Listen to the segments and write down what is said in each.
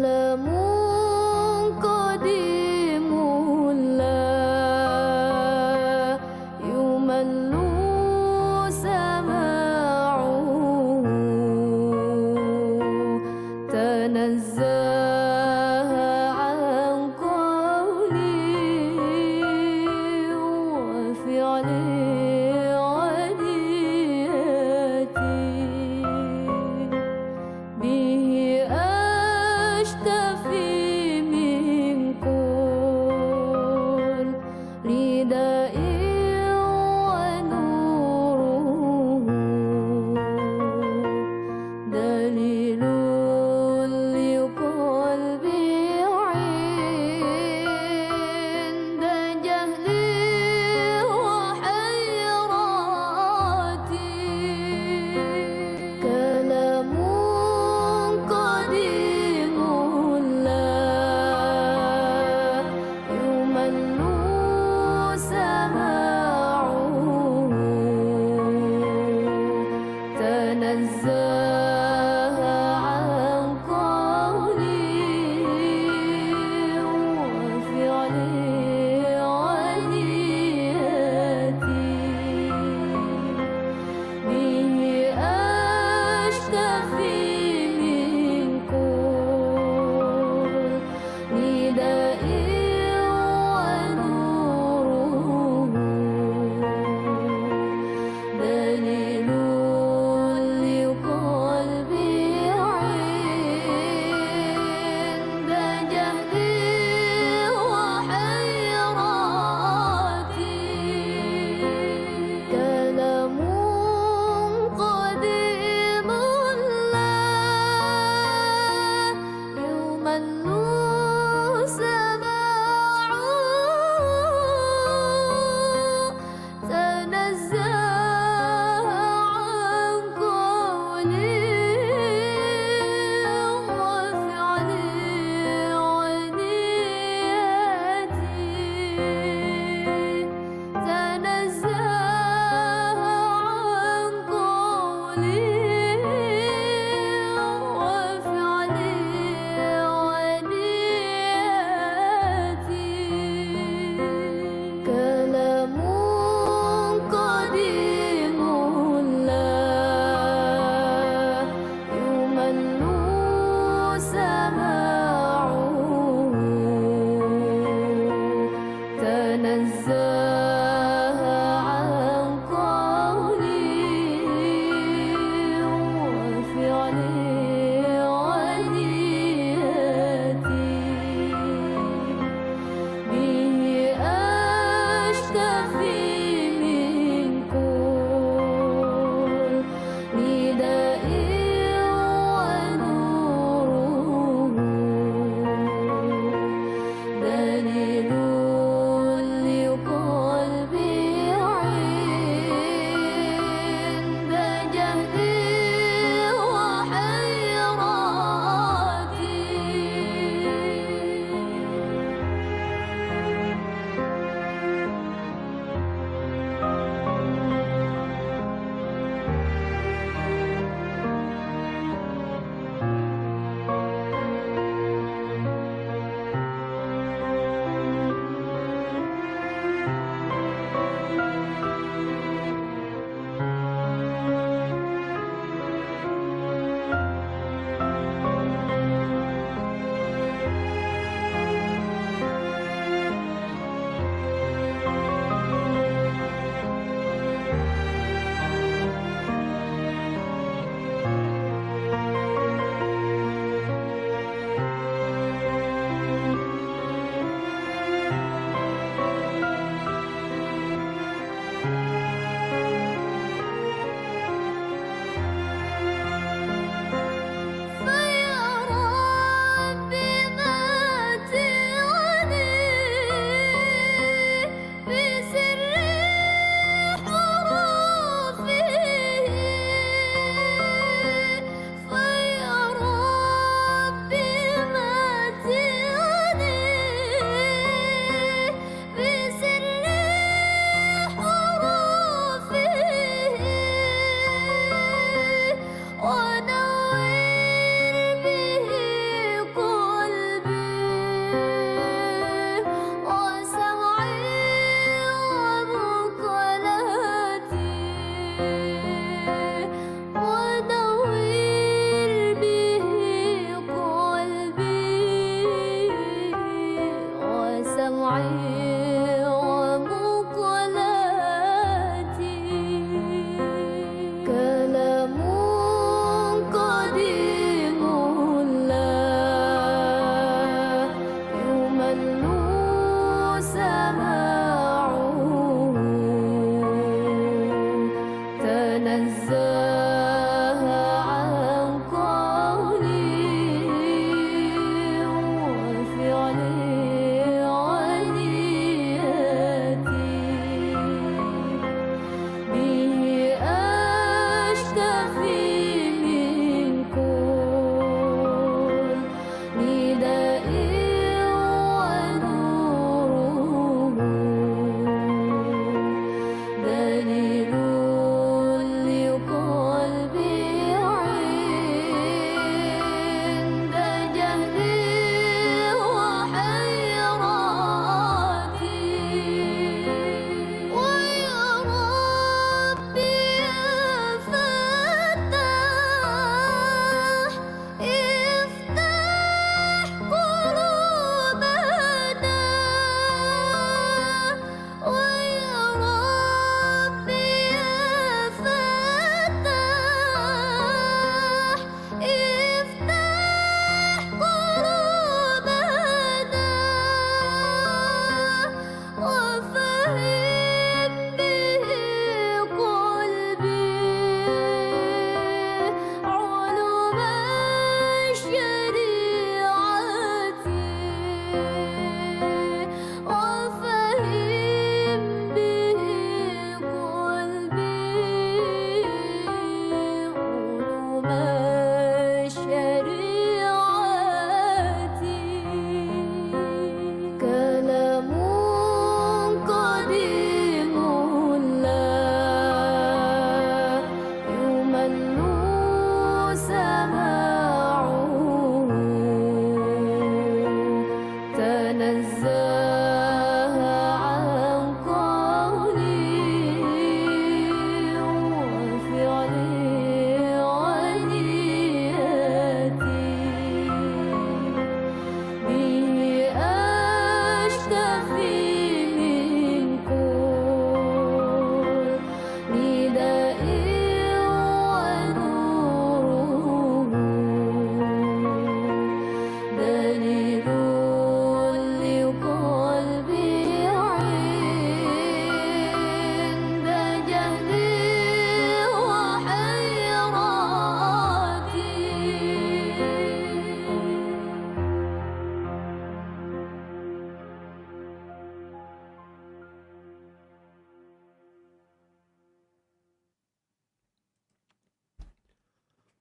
عالم قديم لا يمل سماعه تنزه عن قول وفعل ودية به أشتفي من كل رداء ونوره دليل لقلبي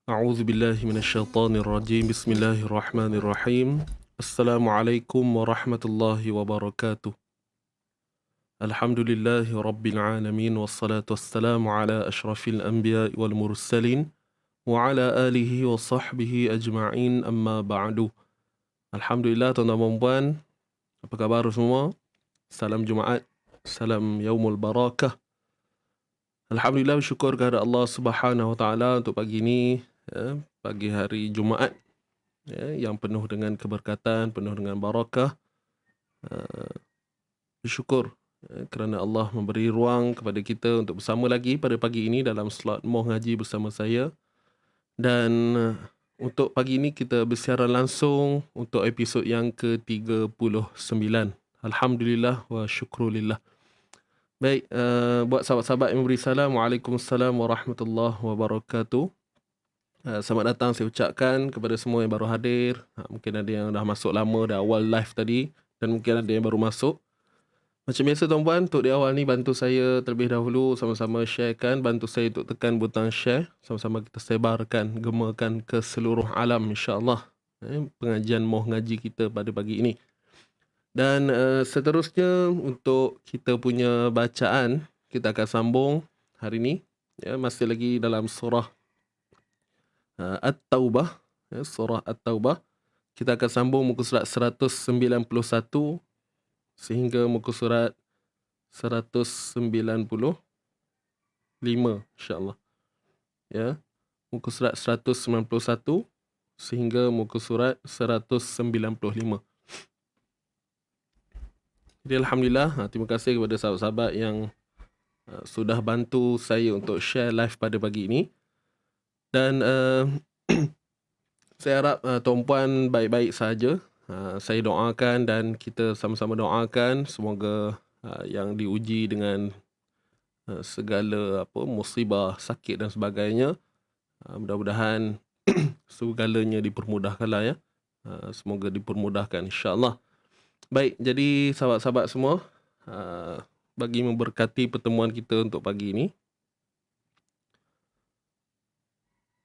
أعوذ بالله من الشيطان الرجيم بسم الله الرحمن الرحيم السلام عليكم ورحمة الله وبركاته الحمد لله رب العالمين والصلاة والسلام على أشرف الأنبياء والمرسلين وعلى آله وصحبه أجمعين أما بعد. Alhamdulillah tuan-tuan dan puan, apa khabar semua? Salam Jumaat, salam Yaumul Barakah. Alhamdulillah bersyukur kepada Allah Subhanahu Wa Taala untuk pagi ini, pagi hari Jumaat, yang penuh dengan keberkatan, penuh dengan barakah. Bersyukur kerana Allah memberi ruang kepada kita untuk bersama lagi pada pagi ini dalam slot Moh Ngaji bersama saya. Dan untuk pagi ini kita bersiaran langsung untuk episod yang ke-39. Alhamdulillah wa syukrulillah. Baik, buat sahabat-sahabat yang memberi salam, Waalaikumsalam warahmatullahi wabarakatuh. Selamat datang saya ucapkan kepada semua yang baru hadir. Mungkin ada yang dah masuk lama, dah awal live tadi, dan mungkin ada yang baru masuk. Macam biasa tuan-puan, untuk di awal ni bantu saya terlebih dahulu sama-sama sharekan, bantu saya untuk tekan butang share, sama-sama kita sebarkan, gemakan ke seluruh alam insya-Allah pengajian Moh Ngaji kita pada pagi ini. Dan seterusnya untuk kita punya bacaan, kita akan sambung hari ni, masih lagi dalam surah At-Taubah, surah At-Taubah. Kita akan sambung muka surat 191 sehingga muka surat 195 insya-Allah. Ya. Muka surat 191 sehingga muka surat 195. Jadi alhamdulillah, terima kasih kepada sahabat-sahabat yang sudah bantu saya untuk share live pada pagi ini. Dan saya harap tuan-puan baik-baik saja. Saya doakan dan kita sama-sama doakan semoga yang diuji dengan segala musibah, sakit dan sebagainya, mudah-mudahan segalanya dipermudahkanlah ya. Semoga dipermudahkan insya-Allah. Baik, jadi sahabat-sahabat semua, bagi memberkati pertemuan kita untuk pagi ini,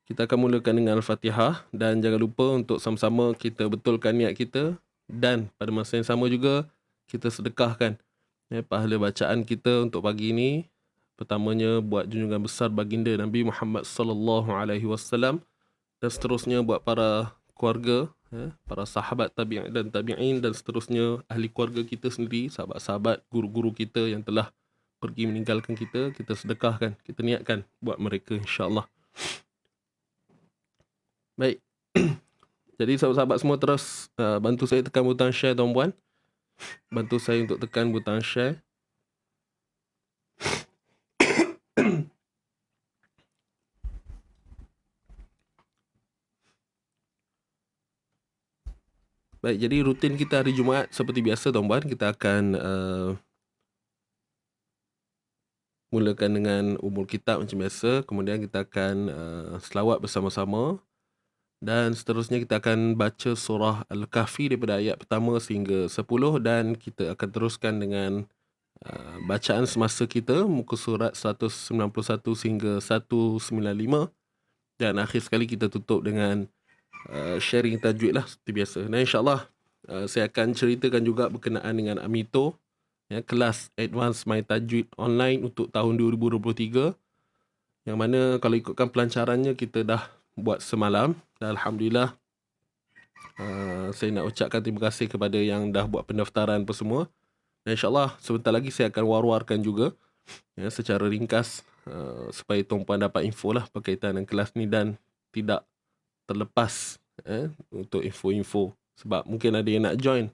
kita akan mulakan dengan Al-Fatihah, dan jangan lupa untuk sama-sama kita betulkan niat kita, dan pada masa yang sama juga kita sedekahkan pahala bacaan kita untuk pagi ini. Pertamanya buat junjungan besar baginda Nabi Muhammad sallallahu alaihi wasallam, dan seterusnya buat para keluarga, para sahabat tabi'in dan tabi'in, dan seterusnya ahli keluarga kita sendiri, sahabat-sahabat, guru-guru kita yang telah pergi meninggalkan kita, kita sedekahkan, kita niatkan buat mereka insya-Allah. Baik. Jadi sahabat-sahabat semua terus bantu saya tekan butang share tuan-puan. Bantu saya untuk tekan butang share. Baik, jadi rutin kita hari Jumaat seperti biasa tuan-puan, kita akan mulakan dengan umul kitab macam biasa, kemudian kita akan selawat bersama-sama, dan seterusnya kita akan baca surah Al-Kahfi daripada ayat pertama sehingga 10, dan kita akan teruskan dengan bacaan semasa kita muka surat 191 sehingga 195, dan akhir sekali kita tutup dengan sharing tajwid lah seperti biasa. Dan insyaAllah saya akan ceritakan juga berkenaan dengan Amito, kelas Advanced My Tajwid online untuk tahun 2023, yang mana kalau ikutkan pelancarannya kita dah buat semalam, dan alhamdulillah saya nak ucapkan terima kasih kepada yang dah buat pendaftaran apa semua. Dan insyaAllah sebentar lagi saya akan war-warkan juga secara ringkas supaya tuan-puan dapat info lah berkaitan dengan kelas ni dan tidak terlepas untuk info-info. Sebab mungkin ada yang nak join,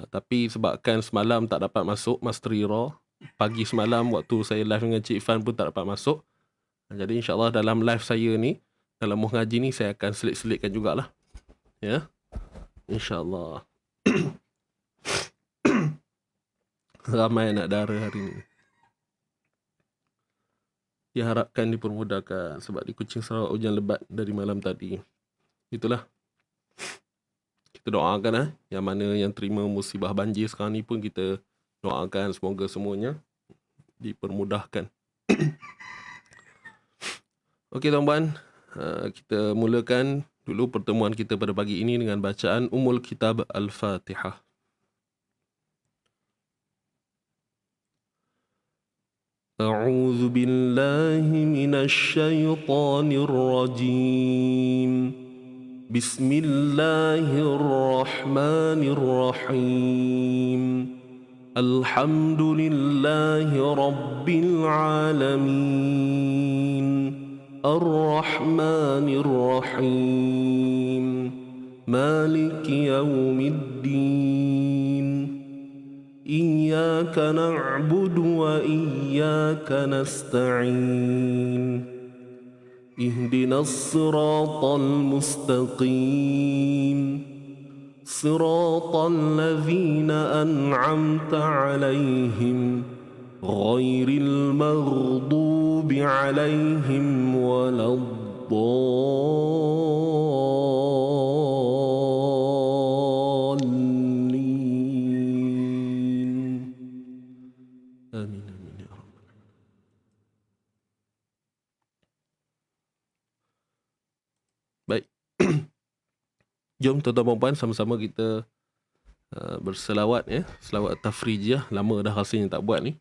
tapi sebabkan semalam tak dapat masuk Mastery Raw, pagi semalam waktu saya live dengan Cik Ifan pun tak dapat masuk. Jadi insyaAllah dalam live saya ni, dalam Moh Ngaji ni, saya akan selit-selitkan jugalah. Ya, insyaAllah. Ramai anak dara hari ni. Diharapkan dipermudahkan sebab di Kuching Sarawak hujan lebat dari malam tadi. Itulah. Kita doakan yang mana yang terima musibah banjir sekarang ni pun kita doakan semoga semuanya dipermudahkan. Okey tuan-puan, Kita mulakan dulu pertemuan kita pada pagi ini dengan bacaan Ummul Kitab Al-Fatihah. A'udzu billahi minasy syaithanir rajim. Bismillahirrahmanirrahim. Alhamdulillahi rabbil alamin. Ar-Rahmanir Rahim. Maliki yaumiddin. Iyyaka na'budu wa iyyaka nasta'in. Ihdinas siratal mustaqim. Siratal ladzina an'amta 'alaihim ghairil maghdubi 'alaihim waladdallin. Amin amin ya rabbal. Baik. Jom tuan-tuan dan puan sama-sama kita berselawat ya, selawat tafrijiyah. Lama dah rasanya tak buat ni.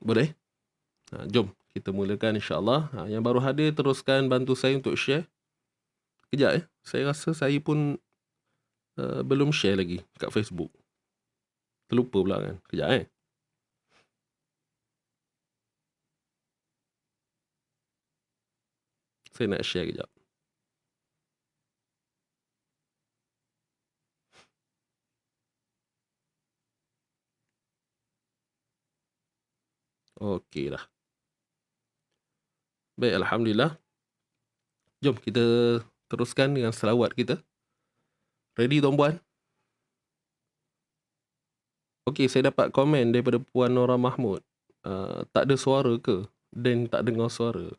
Boleh? Jom kita mulakan insya-Allah. Yang baru hadir teruskan bantu saya untuk share. Kejap ya. Saya rasa saya pun belum share lagi kat Facebook. Terlupa pula kan. Kejap Saya nak share kejap. Okey dah. Baik, alhamdulillah. Jom kita teruskan dengan selawat kita. Ready tuan-puan? Okey, saya dapat komen daripada Puan Nora Mahmud. Tak ada suara ke? Dan tak dengar suara.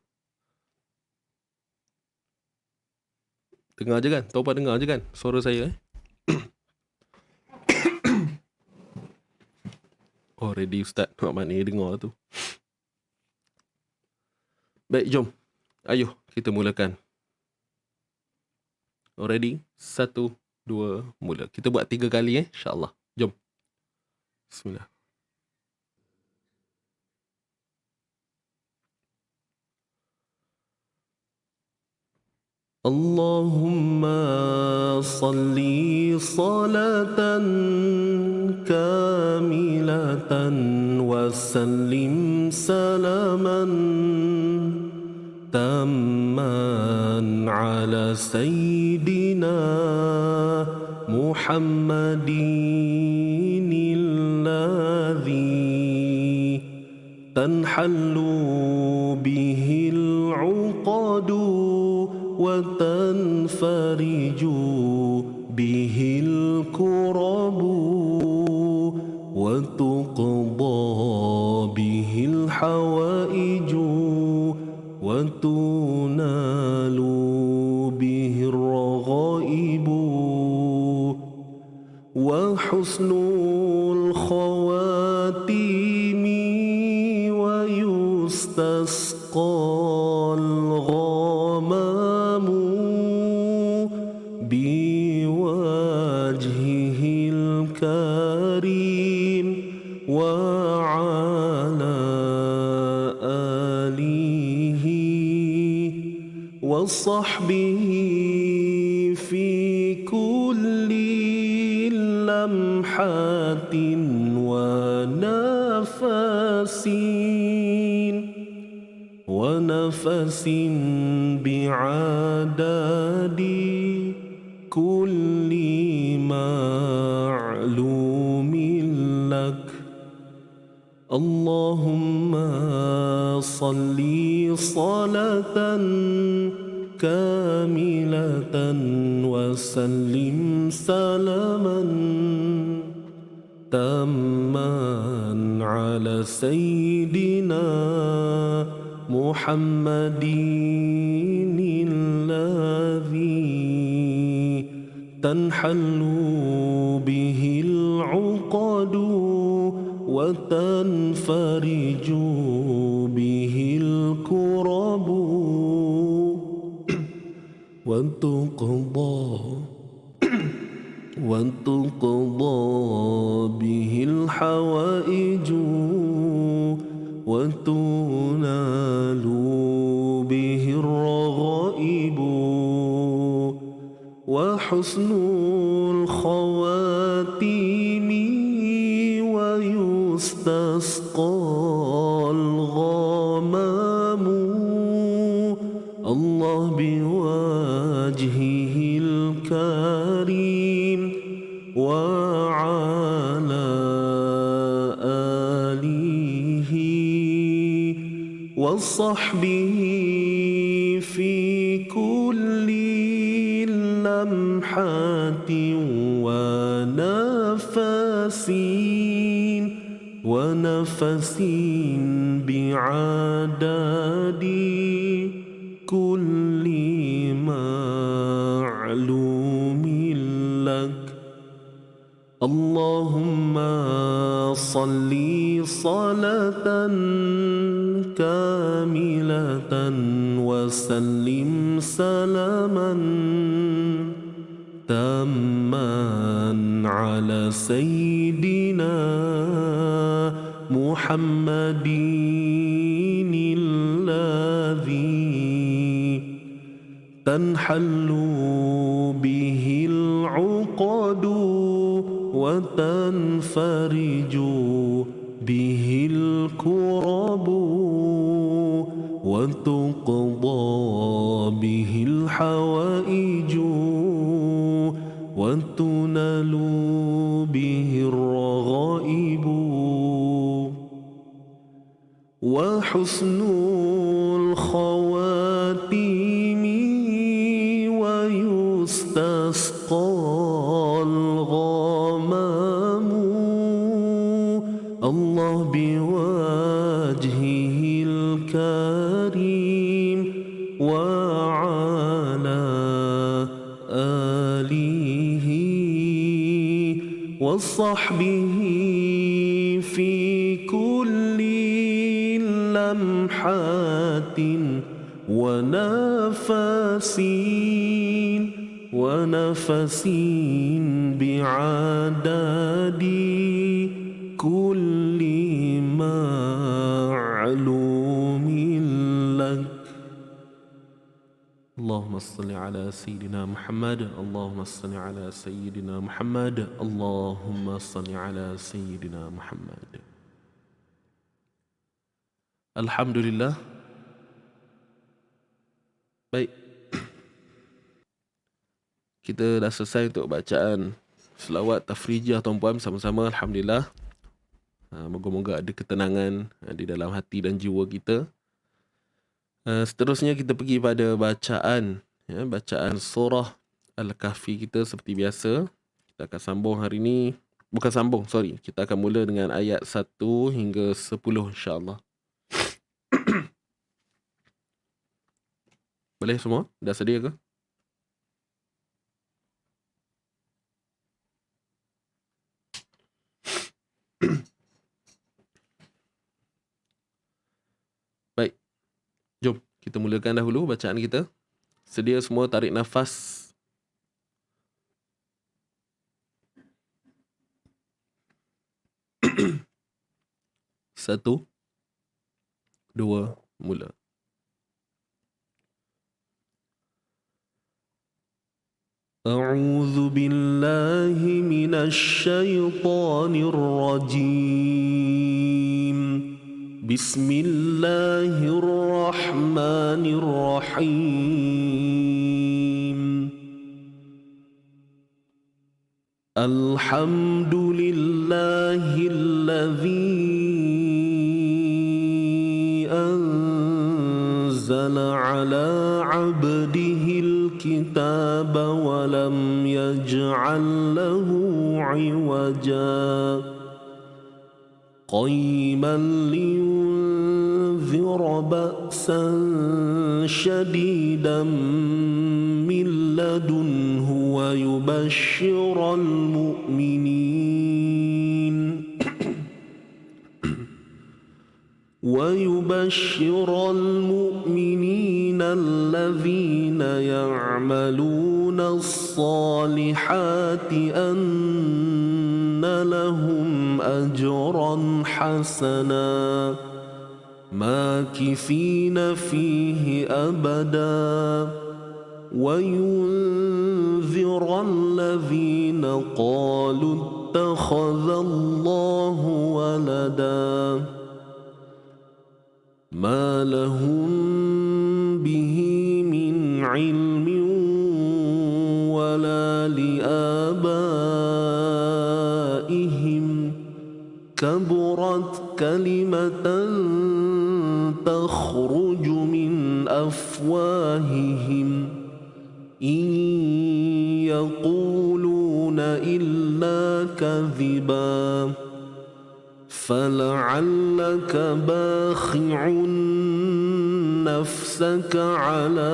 Dengar je kan? Tuan-puan dengar je kan suara saya Oh, ready Ustaz. Maknanya dengar tu. Baik, jom. Ayuh, kita mulakan. Ready? 1, 2, mula. Kita buat 3 kali insya-Allah. Jom. Bismillah. Allahumma salli salatan kamilatan wa sallim salaman tamman ala sayyidina Muhammadin alladhi tanhallu bihil uqadu وتنفرج به الكرب وتقضى به الحوائج وتنال به الرغائب وحسن الخواتيم ويستسقى بوجهه الكريم وعلى آله وصحبه في كل لمحة ونفس بعدد كل معلوم لك اللهم صل صلاة كاملة وسلم سلاما تاما على سيدنا محمد الذي تنحل به العقد وتنفرج به الكرب وتقضى به الحوائج وتنال به الرغائب وحسن الخواتيم ويستسقى الغمام الله بوجهه الكريم وعلى آله وصحبه في كل لمحة ونفس بعدد كل معلوم لك اللهم صل صلاة كاملة وسلم سلاما تاما على سيدنا محمد الذي تنحل به العقد وتنفرج به الكرب وتقضى به الحوائج وتنال به الرغائب وحسن الخواتيم ويستسقى الغمام الله بوجهه الكريم وعلى آله وصحبه في كل لمحة ونفس بعدد كل معلوم لك اللهم صل على سيدنا محمد اللهم صل على سيدنا محمد اللهم صل على سيدنا محمد. Alhamdulillah. Baik. Kita dah selesai untuk bacaan selawat tafrijah tuan-puan bersama-sama. Alhamdulillah. Moga-moga ada ketenangan di dalam hati dan jiwa kita. Seterusnya kita pergi pada bacaan surah Al-Kahfi kita seperti biasa. Kita akan sambung hari ini. Kita akan mula dengan ayat 1 hingga 10 insya-Allah. Boleh semua? Dah sedia ke? Baik. Jom kita mulakan dahulu bacaan kita. Sedia semua, tarik nafas. Satu, dua, mula. أعوذ بالله من الشيطان الرجيم بسم الله الرحمن الرحيم الحمد لله الذي أنزل على عبده الكتاب ولم يجعل له عوجا قيما لينذر بأسا شديدا من لدنه ويبشر المؤمنين الذين يعملون الصالحات أن لهم أجرا حسنا ماكثين فيه أبدا وينذر الذين قالوا اتخذ الله ولدا ما لهم به من علم ولا لآبائهم كبرت كلمة تخرج من أفواههم إن يقولون إلا كذبا فلعلك باخع نفسك على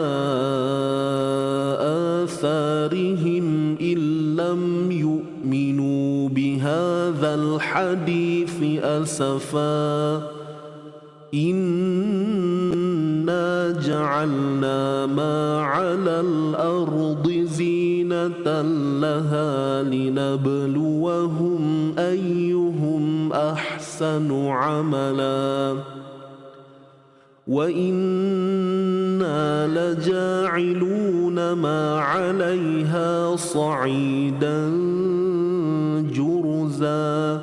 آثارهم إن لم يؤمنوا بهذا الحديث أسفا إنا جعلنا ما على الأرض زينة لها لنبلوهم أيهم أحسن عملا وإنا لجاعلون ما عليها صعيدا جرزا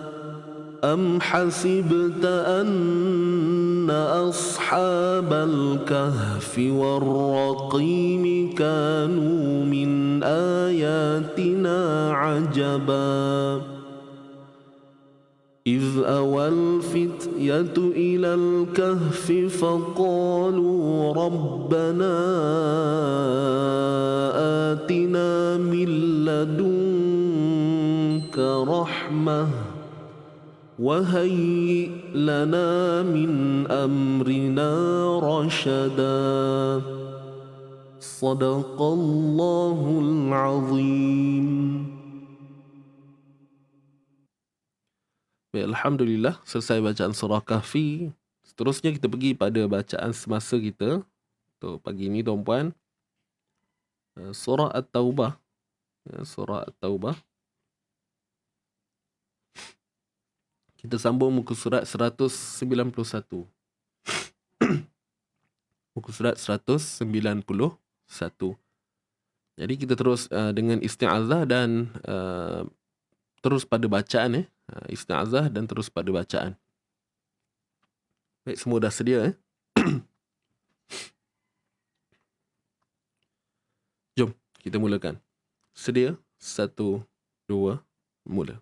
أم حسبت أن أصحاب الكهف والرقيم كانوا من آياتنا عجبا إذ أوى الفتية إلى الكهف فقالوا ربنا آتنا من لدنك رحمة وهيئ لنا من أمرنا رشدا صدق الله العظيم. Baik, Alhamdulillah, selesai bacaan surah Kahfi. Seterusnya kita pergi pada bacaan semasa kita untuk pagi ini, tuan-puan. Surah At-Taubah. Surah At-Taubah. Kita sambung muka surat 191. Muka surat 191. Jadi kita terus dengan isti'azah dan terus pada bacaan. Isti'azah dan terus pada bacaan. Baik, semua dah sedia. Jom kita mulakan. Sedia? 1, 2, mula.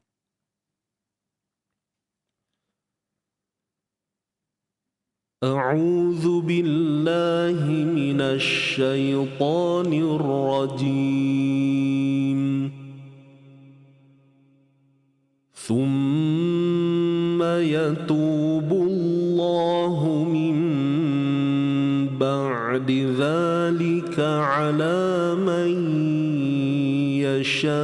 أعوذ بالله من الشيطان الرجيم ثم يتوب الله من بعد ذلك على من يشاء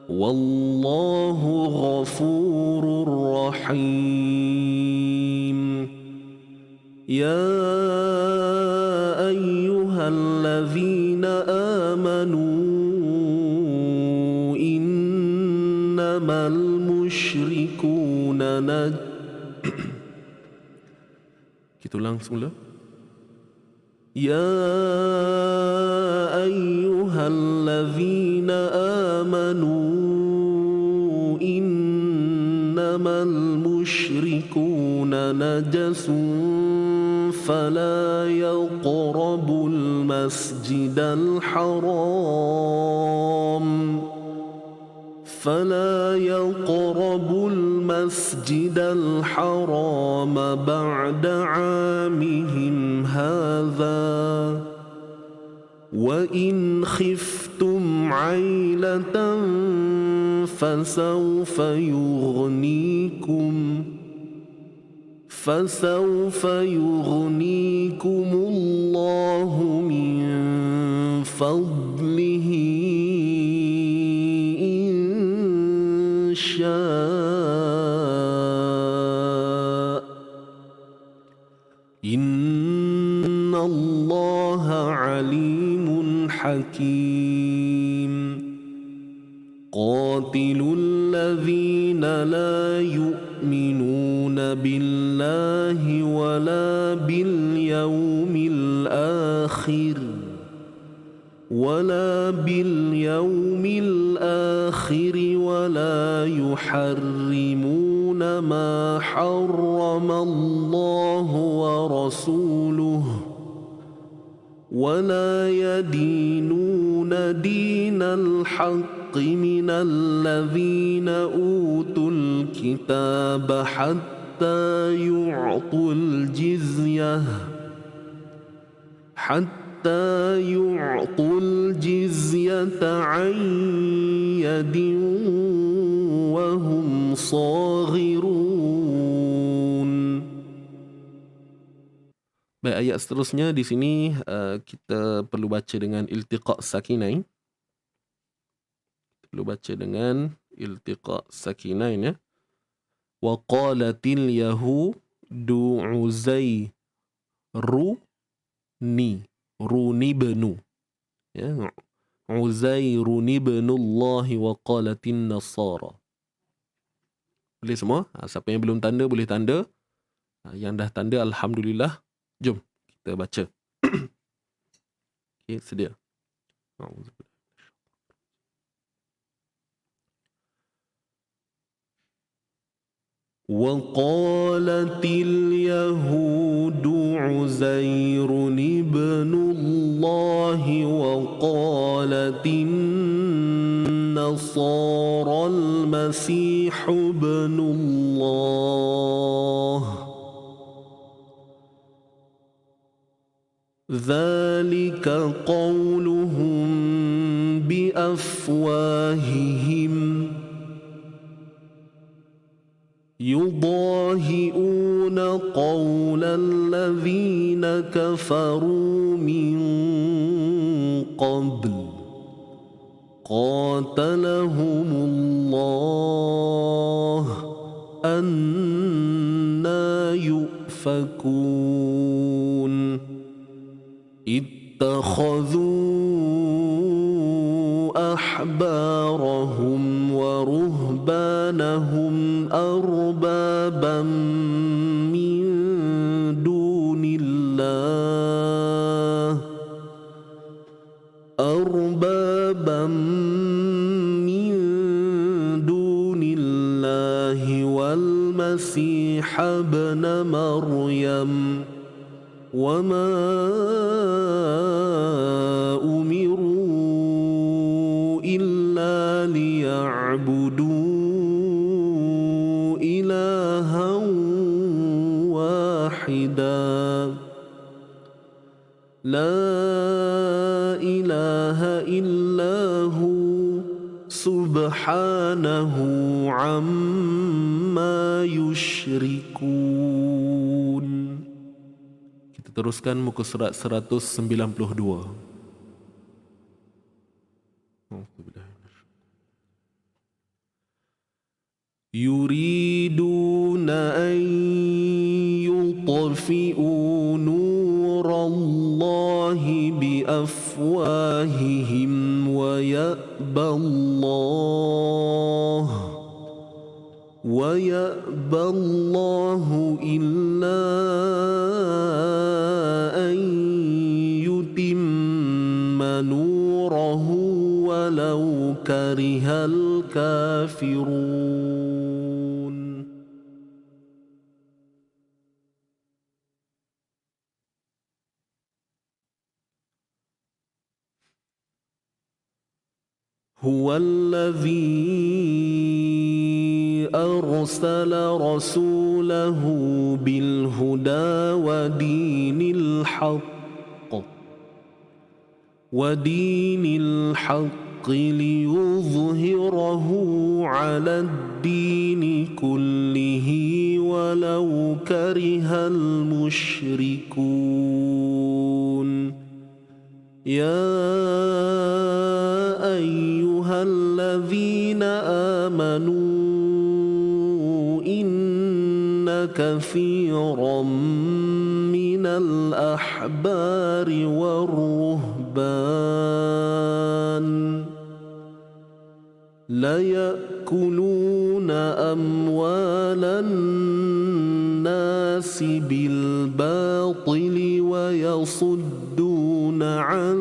والله غفور رحيم يا أيها الذين آمنوا إنما المشركون Kita ulang semula. يا أيها الذين آمنوا إنما المشركون نجس فلا يقربوا المسجد الحرام بعد عامهم هذا وإن خفتم عيلة فسوف يغنيكم الله من فضله إن شاء إن عليم حكيم قاتلوا الذين لا يؤمنون بالله ولا باليوم الآخر ولا يحرمون ما حرم الله ورسوله ولا يدينون دين الحق من الذين أوتوا الكتاب حتى يعطوا الجزية عن يد وهم صاغرون. Baik, ayat seterusnya di sini kita perlu baca dengan iltiqa' sakinain. Ya. Wa qalatil yahudu runibnu. Ya, Uzairun ibnullahi wa qalatin nasara. Boleh semua? Siapa yang belum tanda boleh tanda. Yang dah tanda alhamdulillah. Jom kita baca. Okey, sedia. وقالت اليهود عزير ابن الله وقالت النصارى المسيح ابن الله ذلك قولهم بأفواههم يضاهئون قول الذين كفروا من قبل قاتلهم الله أنى يؤفكون اتخذوا أحبارهم ورهبانهم أربابا من دون الله والمسيح ابن مريم وما أمروا إلا ليعبدوا إلها واحدا لا إله إلا هو سبحانه عما يشركون. Kita teruskan muka surat 192. يريدون أن يطفئوا نور الله بأفواههم ويأبى الله إلا أن يتم نوره ولو كره الكافرون. هو الذي أرسل رسوله بالهدى ودين الحق ليظهره على الدين كله ولو كره المشركون. يا أيها الذين آمنوا إن كثيرا من الأحبار والرهبان ورهبان ليأكلون أموال الناس بالباطل ويصدون عن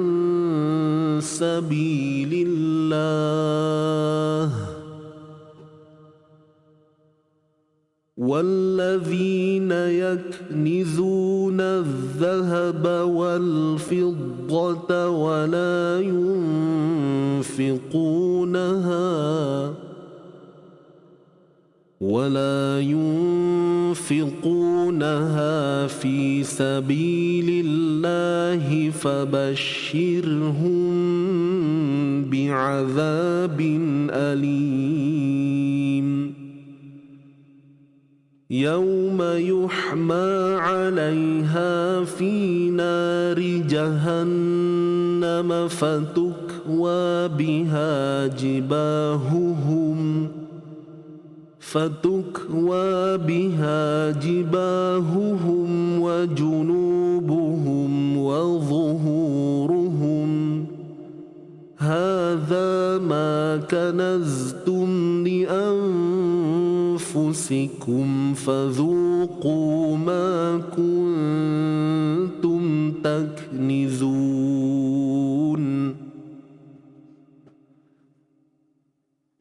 سبيل الله والذين يكنزون الذهب والفضة ولا ينفقونها في سبيل الله فبشرهم بعذاب أليم يوم يحمى عليها في نار جهنم فتكوى بها جباههم وجنوبهم وظهورهم هذا ما كنزتم لأنفسكم فذوقوا ما كنتم تكنزون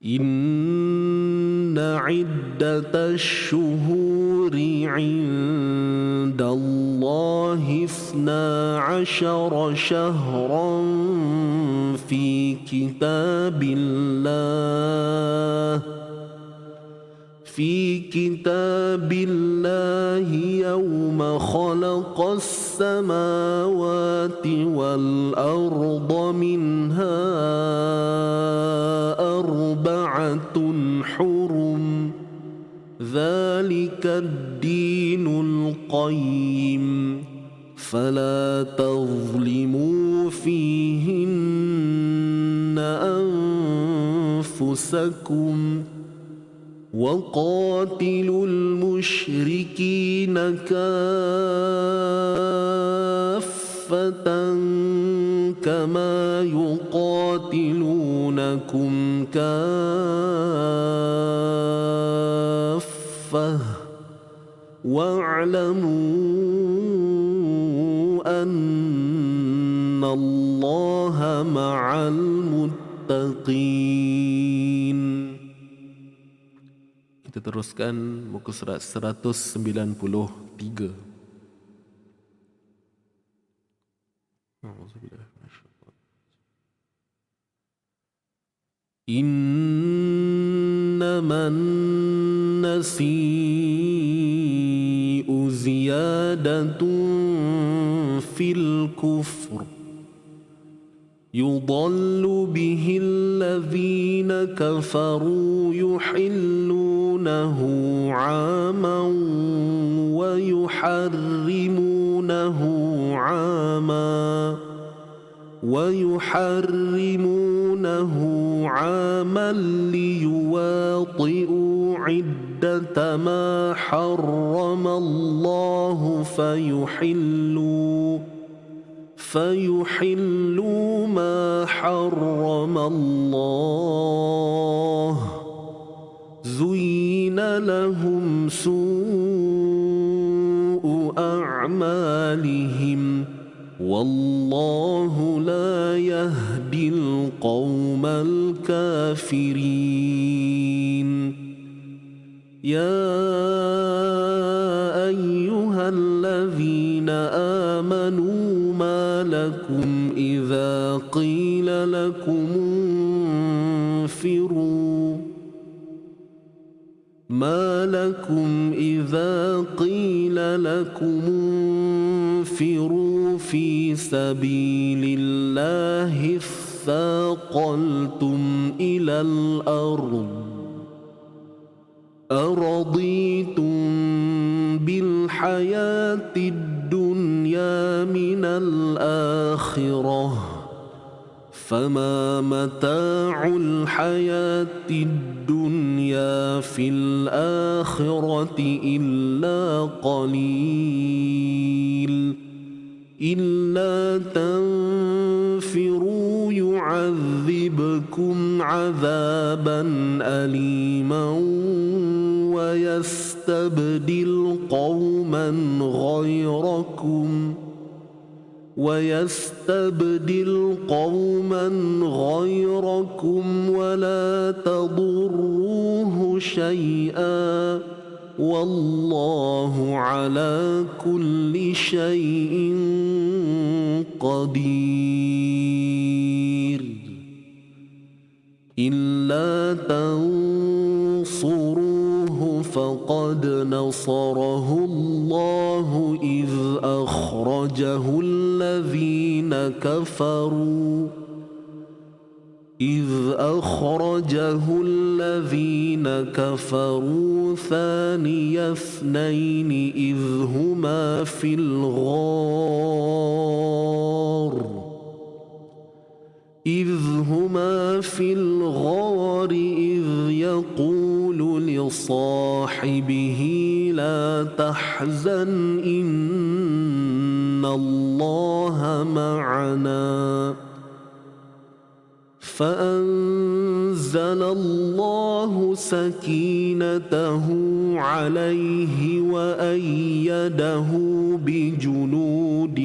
إن عدة الشهور عند الله 12 شهرا في كتاب الله يوم خلق السماوات والأرض منها 4 حرم ذلك الدين القيم فلا تظلموا فيهن أنفسكم وقاتلوا المشركين كافة كما يقاتلونكم كافة واعلموا أن الله مع المتقين. Kita teruskan muka surat 193. إنما النسيء زيادة في الكفر يضل به الذين كفروا يحلونه عاما ويحرمونه عاما ليواطئوا عدة ما حرم الله فيحلوا ما حرم الله زين لهم سوء أعمالهم والله لا يهدي القوم الكافرين. يا أيها الذين آمنوا ما لكم إذا قيل لكم انفروا في سبيل الله اثاقلتم إلى الأرض أرضيتم بالحياة الدنيا من الآخرة فما متاع الحياة الدنيا في الآخرة إلا قليل إلا تنفروا يعذبكم عذابا أليما ويستبدل قوما غيركم ولا تضروه شيئا والله على كل شيء قدير إلا تنصروه فقد نصره الله إذ أخرجه الذين كفروا ثاني اثنين إذ هما في الغار إذ يقول لصاحبه لا تحزن إن الله معنا فأنزل الله سكينته عليه وأيده بجنود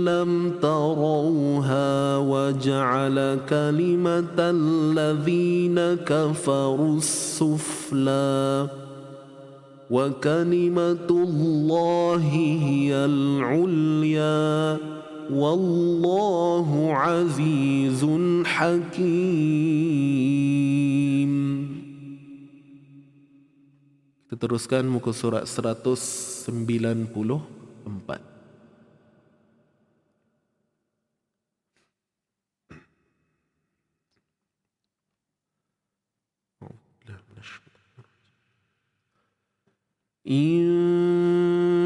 لم تروها وجعل كلمة الذين كفروا السفلى وكلمة الله هي العليا والله عزيز حكيم. Kita teruskan muka surat 194.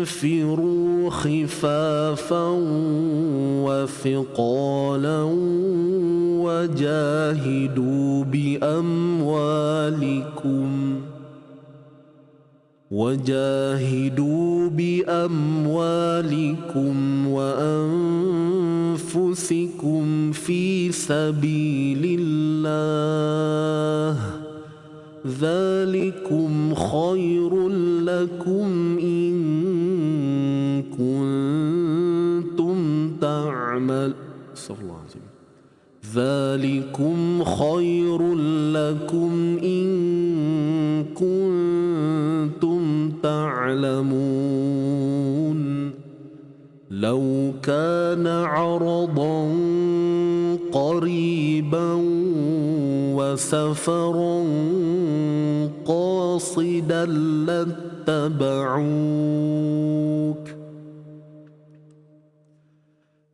انفروا خفافا وثقالا وجاهدوا بأموالكم وأنفسكم في سبيل الله ذلكم خير لكم إن كنتم ذلكم خير لكم إن كنتم تعلمون لو كان عرضا قريبا وسفرا قاصدا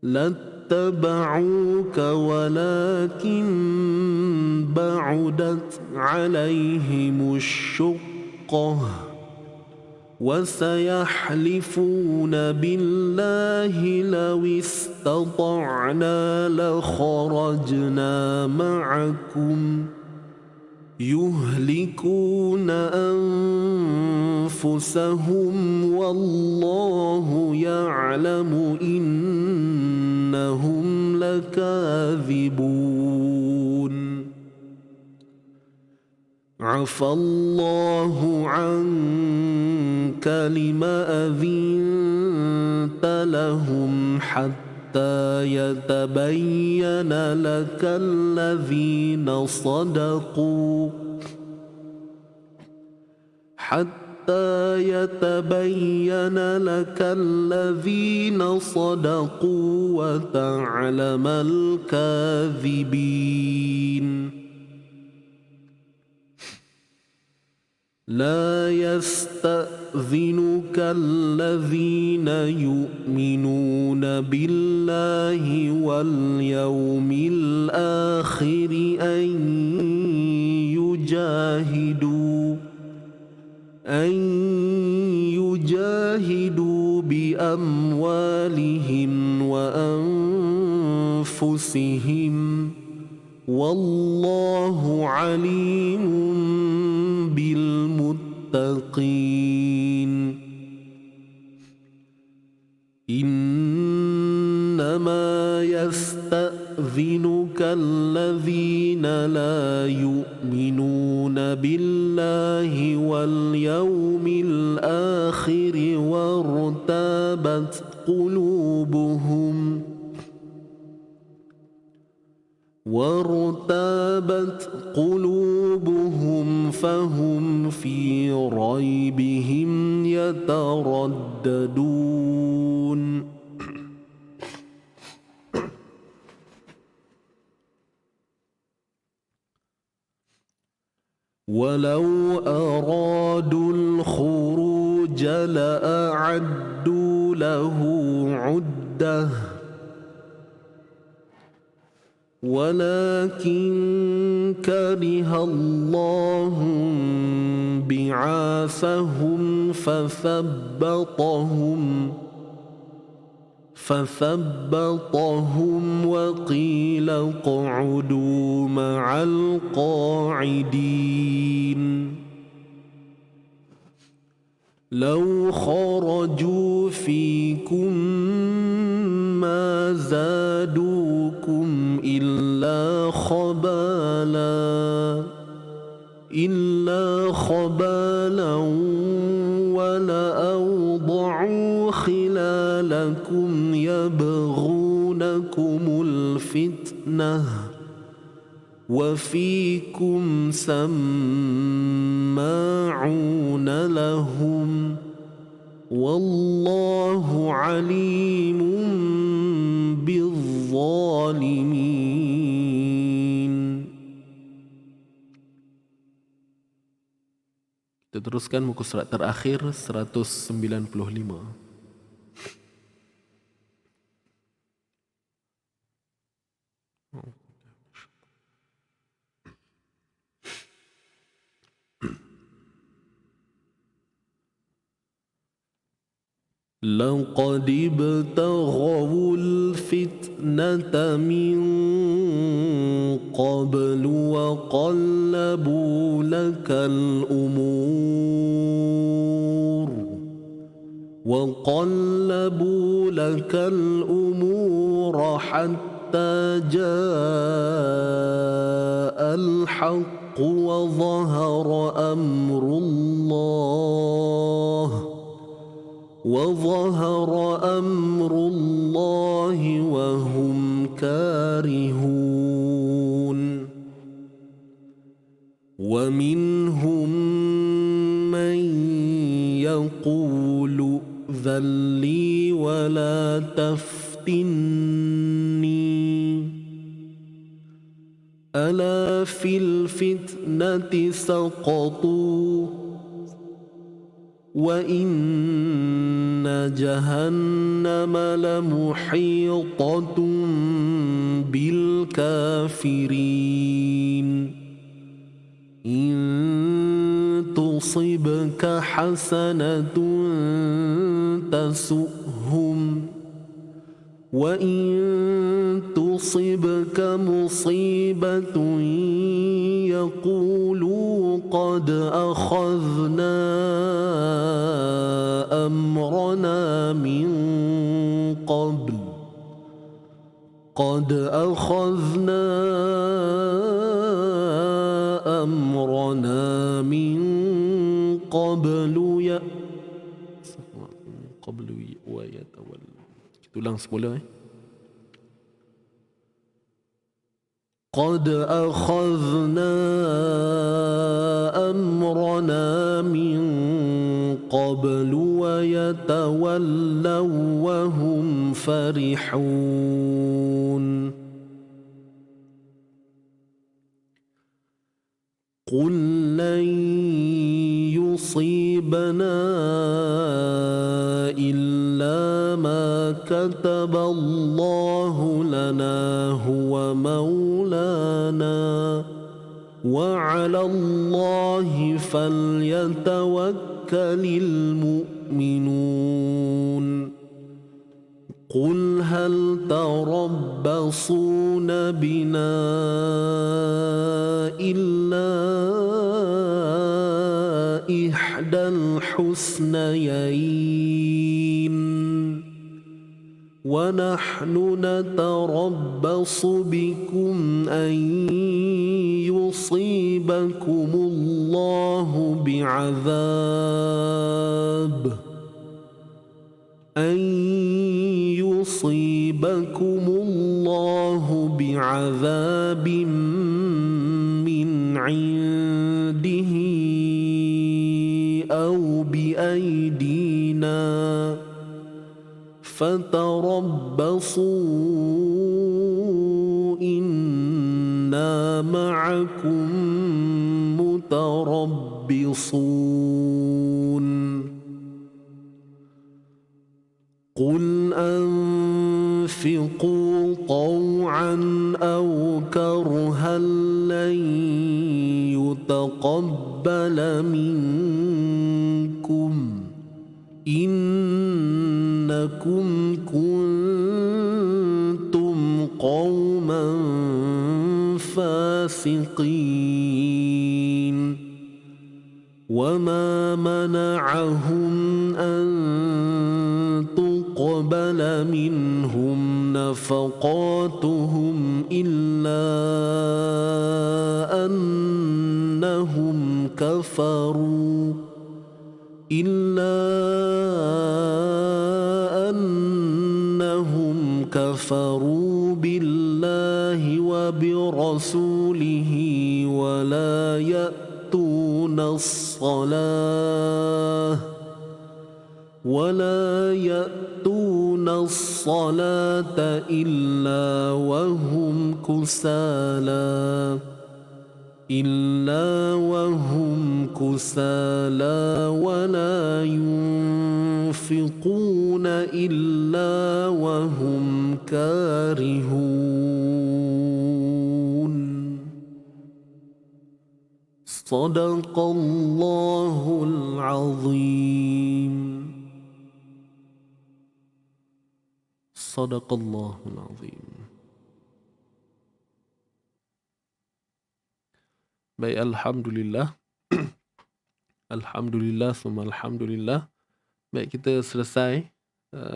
لاتبعوك ولكن بعدت عليهم الشقة وسيحلفون بالله لو استطعنا لخرجنا معكم يهلكون أنفسهم والله يعلم إنهم لكاذبون عفى الله عنك لما أذنت لهم حتى يتبين لك الذين صدقوا وتعلم الكاذبين لا يستأذنك الذين يؤمنون بالله واليوم الآخر أن يجاهدوا بأموالهم وأنفسهم والله عليم بالمتقين إنما يستأذنك الذين لا يؤمنون بالله واليوم الآخر وارتابت قلوبهم فهم في ريبهم يترددون ولو أرادوا الخروج لأعدوا له عدة ولكن كره الله بعاثهم فثبطهم وقيل اقعدوا مع القاعدين لو خرجوا فيكم ما زادوكم إلا خبالا ولأوضعوا خلالكم يبغونكم الفتنة وفيكم سماعون لهم والله عليم بالظالمين. Kita teruskan muka surat terakhir 195. لقد ابتغوا الفتنة من قبل وقلبوا لك الأمور حتى جاء الحق وظهر أمر الله وهم كارهون ومنهم من يقول ائذن لي ولا تفتني ألا في الفتنة سقطوا وإن جهنم لمحيطة بالكافرين إن تصبك حسنة تسؤهم وإن تصبك مصيبة يقولوا قد أخذنا أمرنا من قبل ويتولى. Ulang semula. قد أخذنا أمرنا من قبل ويتولوا وهم فرحون قل لن يصيبنا إلا ما كتب الله لنا هو مولانا وعلى الله فليتوكل المؤمنون قل هل تربصون بنا إلا إحدى الحسنيين ونحن نتربص بكم أن يصيبكم الله بعذاب من عنده أو بأيدينا فتربصوا إنا معكم متربصون قل أنفقوا طوعا أو كرها لن يتقبل منكم إنكم كنتم قوما فاسقين وما منعهم أن تقبل منهم نفقاتهم إلا أنهم كفروا بالله وبرسوله ولا يأتون الصلاة إلا وهم كسالى ولا ينفقون إلا وهم كارهون صدق الله العظيم صدق الله العظيم. Baik, Alhamdulillah. Alhamdulillah, summa Alhamdulillah. Baik, kita selesai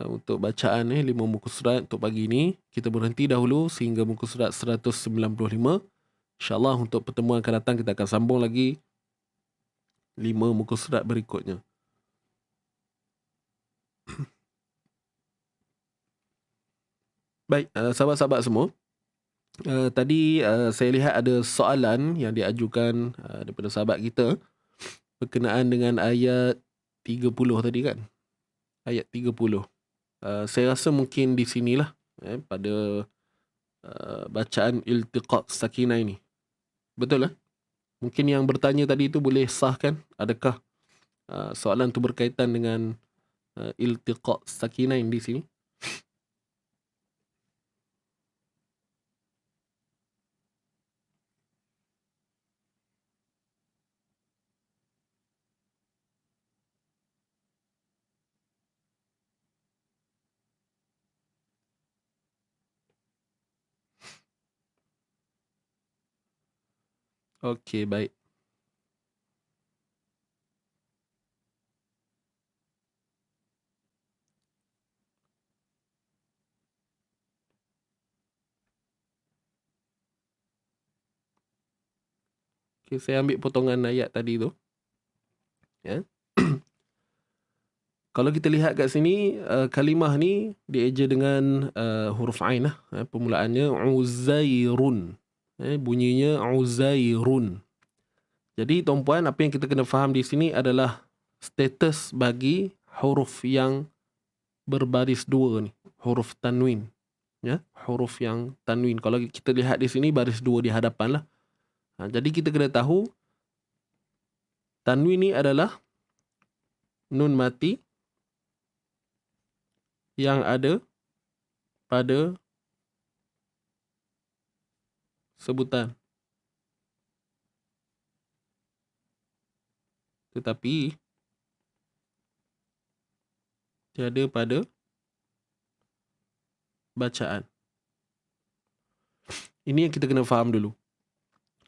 untuk bacaan 5 muka surat untuk pagi ini. Kita berhenti dahulu sehingga muka surat 195. InsyaAllah untuk pertemuan akan datang kita akan sambung lagi 5 muka surat berikutnya. Baik, sahabat-sahabat semua. Tadi saya lihat ada soalan yang diajukan daripada sahabat kita berkenaan dengan ayat 30 tadi kan. Ayat 30. Saya rasa mungkin di sinilah pada bacaan iltiqat sakinah ini. Betul lah? Mungkin yang bertanya tadi itu boleh sahkan adakah soalan itu berkaitan dengan iltiqat sakinah di sini? Okey, baik. Okey, saya ambil potongan ayat tadi tu. Ya. Kalau kita lihat kat sini, kalimah ni dieja dengan huruf ain lah. Permulaannya Uzairun. Bunyinya Uzairun. Jadi tuan-puan, apa yang kita kena faham di sini adalah status bagi huruf yang berbaris dua ni. Huruf tanwin. Ya, huruf yang tanwin. Kalau kita lihat di sini baris dua di hadapan lah. Jadi kita kena tahu tanwin ni adalah nun mati yang ada pada sebutan. Tetapi tiada pada bacaan. Ini yang kita kena faham dulu.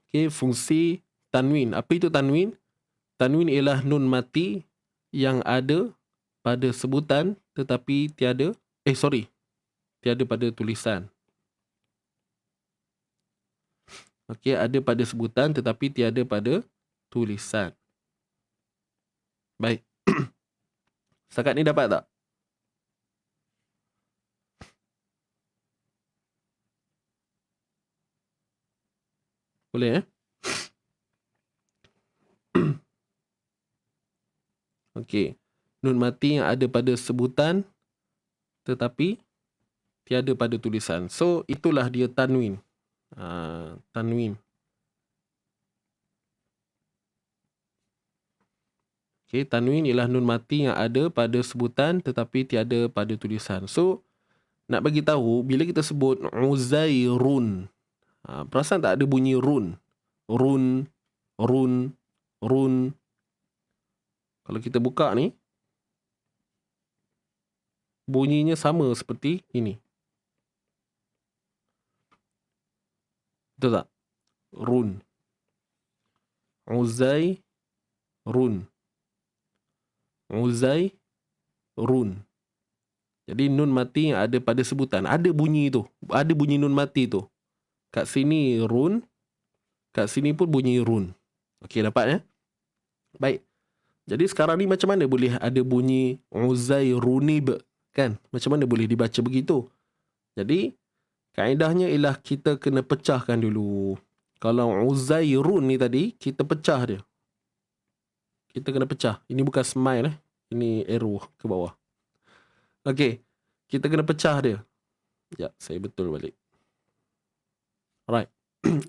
Okey, fungsi tanwin. Apa itu tanwin? Tanwin ialah nun mati yang ada pada sebutan tetapi tiada tiada pada tulisan. Okey, ada pada sebutan tetapi tiada pada tulisan. Baik. Setakat ni dapat tak? Boleh Okey. Nun mati yang ada pada sebutan tetapi tiada pada tulisan. So, itulah dia tanwin. Tanwin. Okey, tanwin ialah nun mati yang ada pada sebutan tetapi tiada pada tulisan. So, nak bagi tahu bila kita sebut Uzairun, perasan tak ada bunyi run? Run, run, run. Kalau kita buka ni, bunyinya sama seperti ini. Betul tak? Run. Uzairun. Uzairun. Jadi nun mati yang ada pada sebutan. Ada bunyi tu. Ada bunyi nun mati tu. Kat sini run. Kat sini pun bunyi run. Okey, dapat ya? Baik. Jadi sekarang ni macam mana boleh ada bunyi Uzairunib? Kan? Macam mana boleh dibaca begitu? Jadi, kaedahnya ialah kita kena pecahkan dulu. Kalau Uzairun ni tadi, kita pecah dia. Kita kena pecah. Ini bukan smile. Ini arrow ke bawah. Okey. Kita kena pecah dia. Ya, saya betul balik. Alright.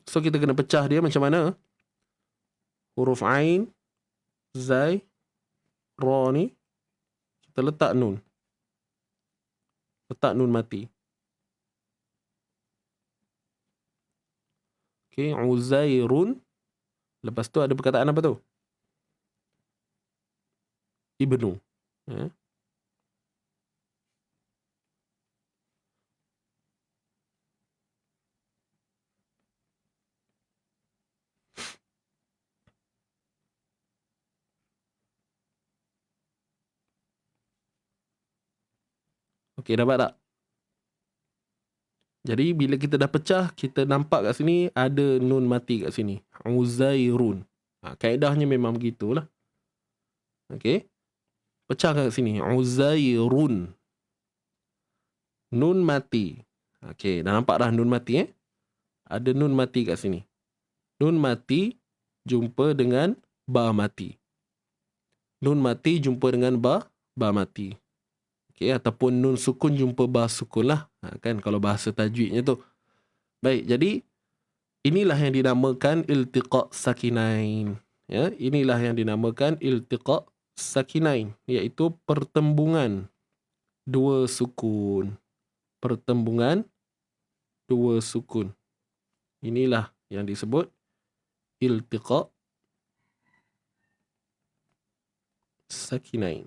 So, kita kena pecah dia macam mana? Huruf Ain, Zai, Ra ni, kita letak nun. Letak nun mati. Okey, Uzairun. Lepas tu ada perkataan apa tu? Ibnu. Okey, dapat tak? Jadi, bila kita dah pecah, kita nampak kat sini ada nun mati kat sini. Uzairun. Kaedahnya memang begitulah. Okey. Pecahkan kat sini. Uzairun. Nun mati. Okey, dah nampak dah nun mati Ada nun mati kat sini. Nun mati jumpa dengan ba mati. Nun mati jumpa dengan ba mati. Okey, ataupun nun sukun jumpa ba sukun lah. Kan kalau bahasa tajwidnya tu. Baik, jadi inilah yang dinamakan iltiqa' sakinain. Ya, inilah yang dinamakan iltiqa' sakinain, iaitu pertembungan dua sukun. Pertembungan dua sukun. Inilah yang disebut iltiqa' sakinain.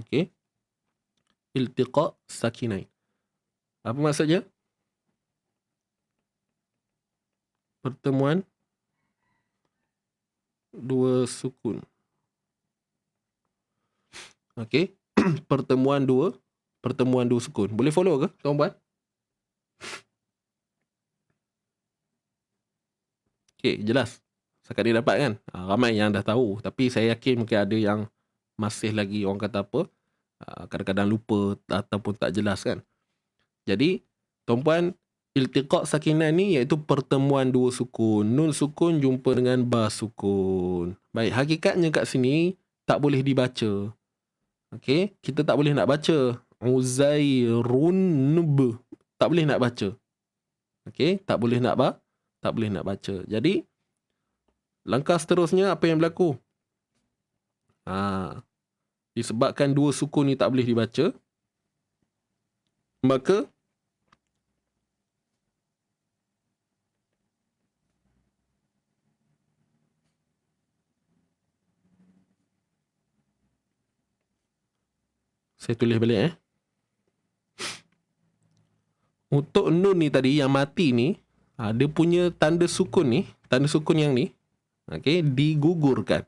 Okey. Iltiqa' sakinain. Apa maksudnya? Pertemuan dua sukun. Okey. pertemuan dua sukun. Boleh follow ke, tuan-puan? Okey, jelas. Setakat ni dapat kan? Ramai yang dah tahu. Tapi saya yakin mungkin ada yang masih lagi, orang kata apa, kadang-kadang lupa ataupun tak jelas kan. Jadi, tuan-puan, iltiqa' sakinan ni iaitu pertemuan dua sukun. Nun sukun jumpa dengan ba sukun. Baik, hakikatnya kat sini tak boleh dibaca. Okey, kita tak boleh nak baca Uzairunb. Tak boleh nak baca. Okey, tak boleh nak baca. Jadi, langkah seterusnya apa yang berlaku? Disebabkan dua sukun ni tak boleh dibaca, maka saya tulis balik Untuk nun ni tadi yang mati ni, dia punya tanda sukun ni, tanda sukun yang ni, okey, digugurkan.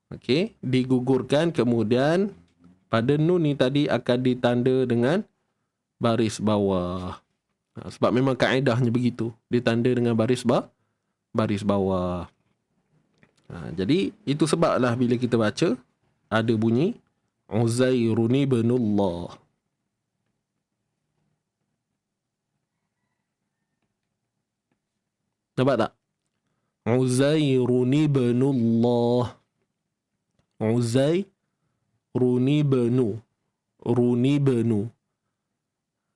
Okey, digugurkan, kemudian pada nun ni tadi akan ditanda dengan baris bawah. Sebab memang kaedahnya begitu, ditanda dengan baris bawah. Jadi itu sebablah bila kita baca ada bunyi Uzairun ibnullah. Nampak tak? Uzairun ibnullah. Uzairun ibnu.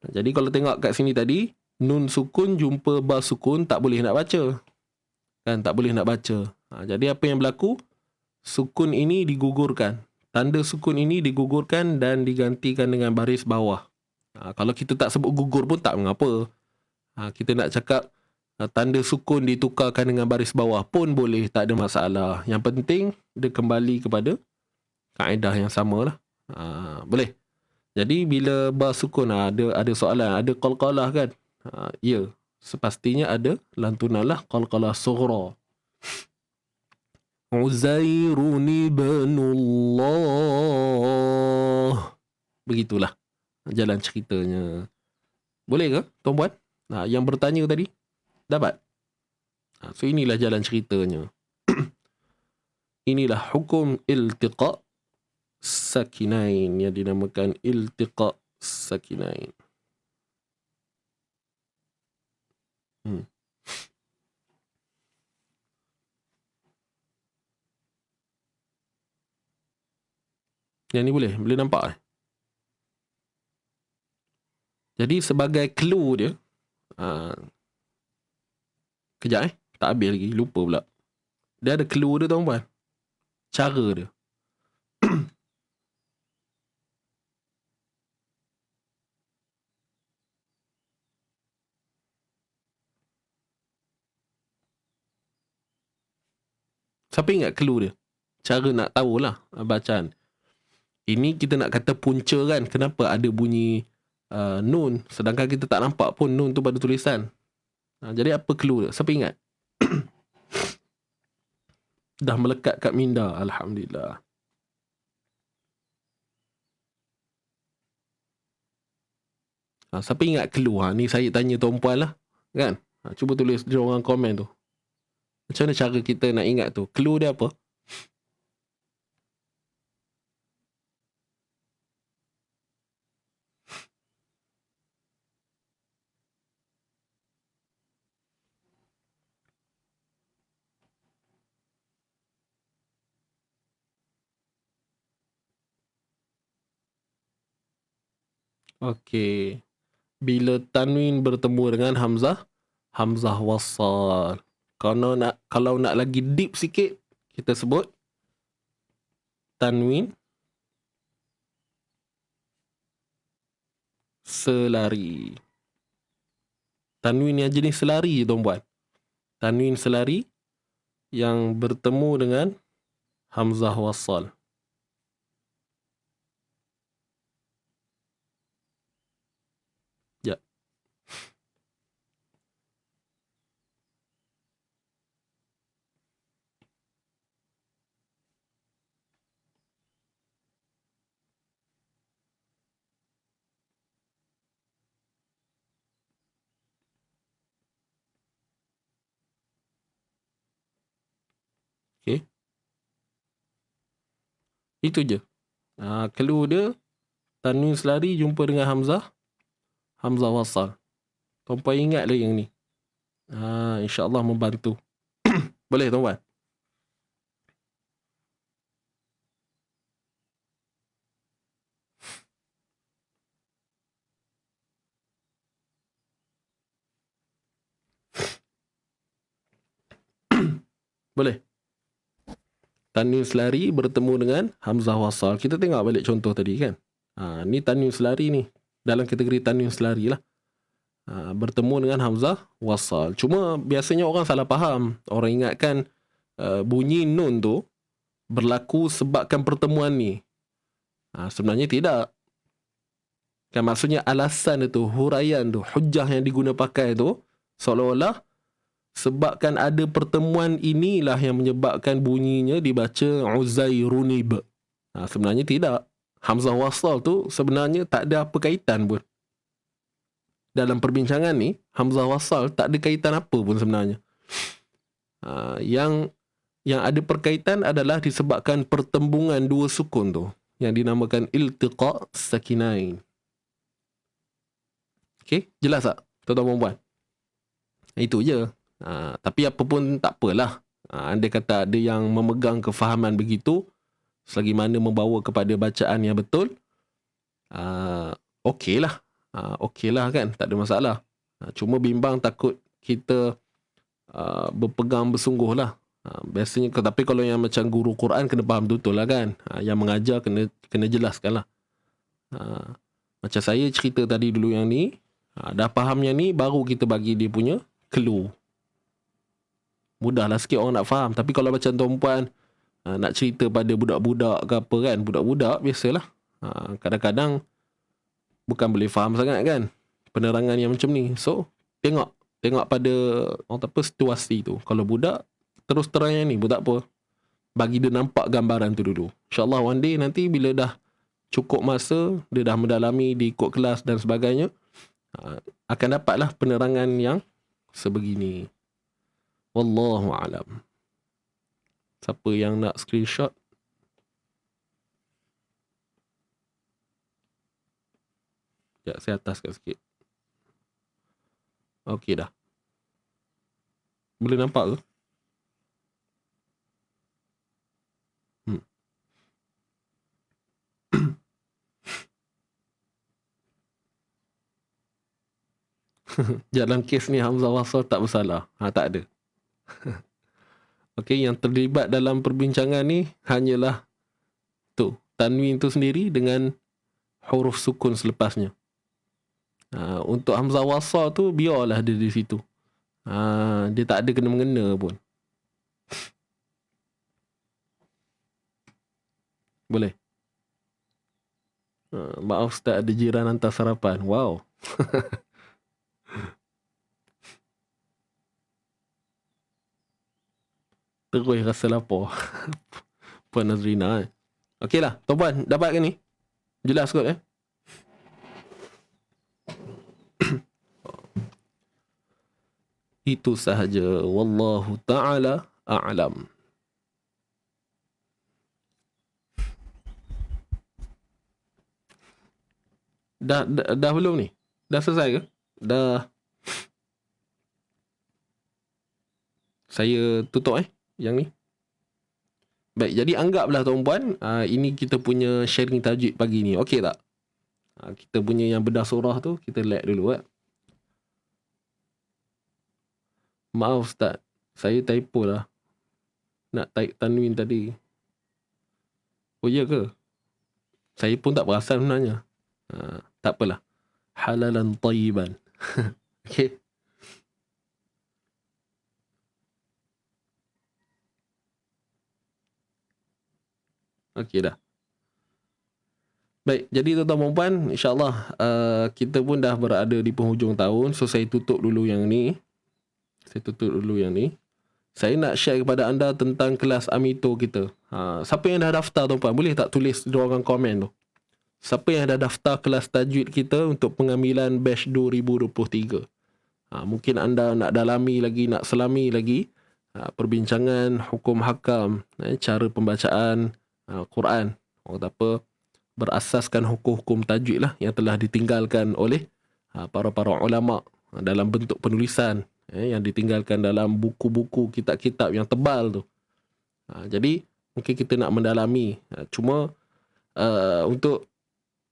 Jadi kalau tengok kat sini tadi, nun sukun jumpa ba sukun, tak boleh nak baca. Kan, tak boleh nak baca. Jadi apa yang berlaku? Sukun ini digugurkan. Tanda sukun ini digugurkan dan digantikan dengan baris bawah. Kalau kita tak sebut gugur pun tak mengapa. Kita nak cakap tanda sukun ditukarkan dengan baris bawah pun boleh, tak ada masalah. Yang penting dia kembali kepada kaedah yang samalah. Boleh. Jadi bila ba sukun ada soalan, ada qalqalah kan? Ya, sepastinya ada lantunanlah qalqalah sughra. Uzairun ibnullah. Begitulah jalan ceritanya. Boleh ke tuan-puan? Yang bertanya tadi dapat? So inilah jalan ceritanya. Inilah hukum iltiqa sakinain yang dinamakan iltiqa sakinain. Yang ni boleh nampak. Jadi sebagai clue dia, kejap tak habis lagi, lupa pula. Dia ada clue dia tuan-puan. Cara dia. Siapa ingat clue dia? Cara nak tahulah bacaan. Ini kita nak kata punca kan. Kenapa ada bunyi nun, sedangkan kita tak nampak pun nun tu pada tulisan. Jadi apa clue dia? Siapa ingat? Dah melekat kat minda. Alhamdulillah. Siapa ingat clue? Ni saya tanya tuan-puan lah. Kan? Cuba tulis di orang komen tu. Macam mana cara kita nak ingat tu? Clue dia apa? Okey. Bila tanwin bertemu dengan hamzah, hamzah wassal. Kalau nak lagi deep sikit, kita sebut tanwin selari. Tanwin yang jenis selari, tuan-puan. Tanwin selari yang bertemu dengan hamzah wassal. Ya. Okey. Itu je. Clue dia, tanwin selari jumpa dengan hamzah wassal. Tuan-puan ingat lah yang ni. InsyaAllah membantu. Boleh tuan-puan? Boleh? Tanwin selari bertemu dengan hamzah wassal. Kita tengok balik contoh tadi kan. Ni tanwin selari ni. Dalam kategori tanwin selari lah. Bertemu dengan hamzah wassal. Cuma biasanya orang salah faham. Orang ingatkan bunyi nun tu berlaku sebabkan pertemuan ni. Sebenarnya tidak. Kan maksudnya alasan itu, huraian tu, hujah yang diguna pakai tu, seolah-olah sebabkan ada pertemuan inilah yang menyebabkan bunyinya dibaca Uzairunib. Sebenarnya tidak. Hamzah wasal tu sebenarnya tak ada apa kaitan pun. Dalam perbincangan ni, Hamzah wasal tak ada kaitan apa pun sebenarnya. Yang ada perkaitan adalah disebabkan pertembungan dua sukun tu, yang dinamakan iltiqa sakinain. Okey, jelas tak tuan-tuan dan puan? Itu je. Tapi apa pun tak apalah. Andai kata ada yang memegang kefahaman begitu, selagi mana membawa kepada bacaan yang betul, okeylah. Okeylah kan, tak ada masalah. Cuma bimbang takut kita berpegang bersungguh lah. Biasanya, tapi kalau yang macam guru Quran kena faham betul lah kan. Yang mengajar kena jelaskan lah. Macam saya cerita tadi dulu yang ni, dah faham yang ni, baru kita bagi dia punya clue. Mudahlah sikit orang nak faham. Tapi kalau macam tuan-puan nak cerita pada budak-budak ke apa kan, budak-budak biasalah, kadang-kadang bukan boleh faham sangat kan penerangan yang macam ni. So tengok pada orang apa situasi tu. Kalau budak terus terang yang ni pun tak apa, bagi dia nampak gambaran tu dulu. InsyaAllah one day nanti bila dah cukup masa, dia dah mendalami, dia ikut kelas dan sebagainya, akan dapatlah penerangan yang sebegini. Wallahu a'lam. Siapa yang nak screenshot? Sekejap, saya ataskan sikit. Okey dah. Boleh nampak ke? Dalam kes ni Hamzah wasal tak bersalah. Tak ada. Okey, yang terlibat dalam perbincangan ni hanyalah tu, tanwin tu sendiri dengan huruf sukun selepasnya. Untuk Hamzah wasal tu biarlah dia di situ. Dia tak ada kena-mengena pun. Boleh. Maaf Ustaz, ada jiran hantar sarapan. Wow. Terus rasa lapar. Puan Nazrina. Okey lah, tuan-puan, dapat ke ni? Jelas kot Itu sahaja. Wallahu ta'ala a'lam. Dah belum ni? Dah selesai ke? Dah. Saya tutup yang ni. Baik, jadi anggaplah tuan-puan, ini kita punya sharing tajwid pagi ni. Okey tak? Kita punya yang bedah surah tu, kita let dulu Maaf Ustaz, saya typo lah. Nak type tanwin tadi. Oh iya ke? Saya pun tak perasan sebenarnya. Tak apalah. Halalan tayyiban. Okey. Okey dah. Baik, jadi tuan-tuan dan puan, insyaAllah kita pun dah berada di penghujung tahun. So saya tutup dulu yang ni. Saya nak share kepada anda tentang kelas Amito kita. Siapa yang dah daftar tuan-puan, boleh tak tulis di ruangan komen tu? Siapa yang dah daftar kelas tajwid kita untuk pengambilan batch 2023? Mungkin anda nak dalami lagi, nak selami lagi perbincangan hukum hakam, cara pembacaan Quran, orang apa, berasaskan hukum-hukum tajwid lah yang telah ditinggalkan oleh para ulama dalam bentuk penulisan, yang ditinggalkan dalam buku-buku, kitab-kitab yang tebal tu. Jadi mungkin kita nak mendalami. Cuma untuk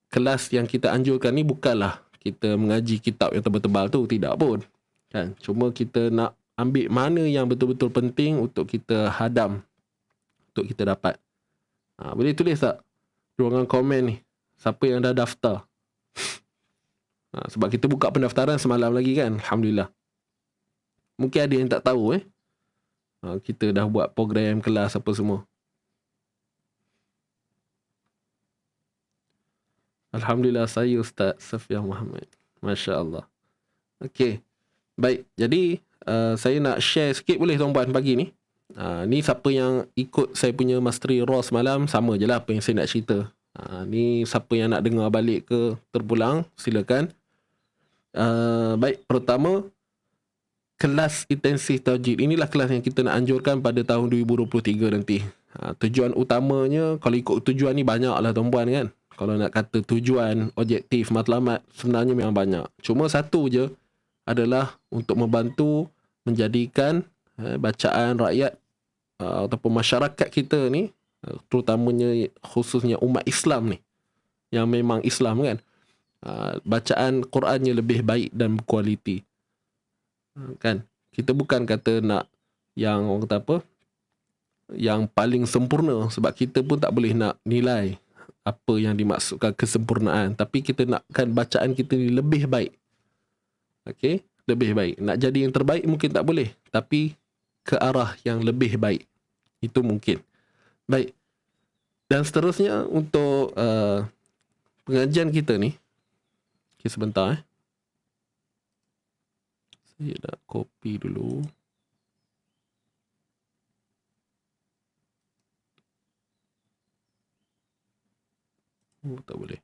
kelas yang kita anjurkan ni bukanlah kita mengaji kitab yang tebal-tebal tu, tidak pun kan. Cuma kita nak ambil mana yang betul-betul penting untuk kita hadam, untuk kita dapat. Boleh tulis tak ruangan komen ni siapa yang dah daftar? Sebab kita buka pendaftaran semalam lagi kan. Alhamdulillah. Mungkin ada yang tak tahu kita dah buat program kelas apa semua. Alhamdulillah, saya Ustaz Safiah Muhammad. Masya Allah. Okey. Baik, jadi saya nak share sikit boleh tuan-puan pagi ni. Ni siapa yang ikut saya punya Mastery Raw semalam, sama je lah apa yang saya nak cerita. Ni siapa yang nak dengar balik ke terpulang, silakan. Baik, pertama, kelas intensif tajwid. Inilah kelas yang kita nak anjurkan pada tahun 2023 nanti. Tujuan utamanya, kalau ikut tujuan ni banyak lah tuan-puan kan. Kalau nak kata tujuan, objektif, matlamat, sebenarnya memang banyak. Cuma satu je adalah untuk membantu menjadikan bacaan rakyat ataupun masyarakat kita ni, terutamanya khususnya umat Islam ni, yang memang Islam kan, bacaan Qurannya lebih baik dan berkualiti. Kan, kita bukan kata nak yang orang kata apa, yang paling sempurna, sebab kita pun tak boleh nak nilai apa yang dimaksudkan kesempurnaan, tapi kita nakkan bacaan kita ni lebih baik. Okey, lebih baik. Nak jadi yang terbaik mungkin tak boleh, tapi ke arah yang lebih baik itu mungkin. Baik, dan seterusnya untuk pengajian kita ni, okay, sebentar saya nak copy dulu. Tak boleh.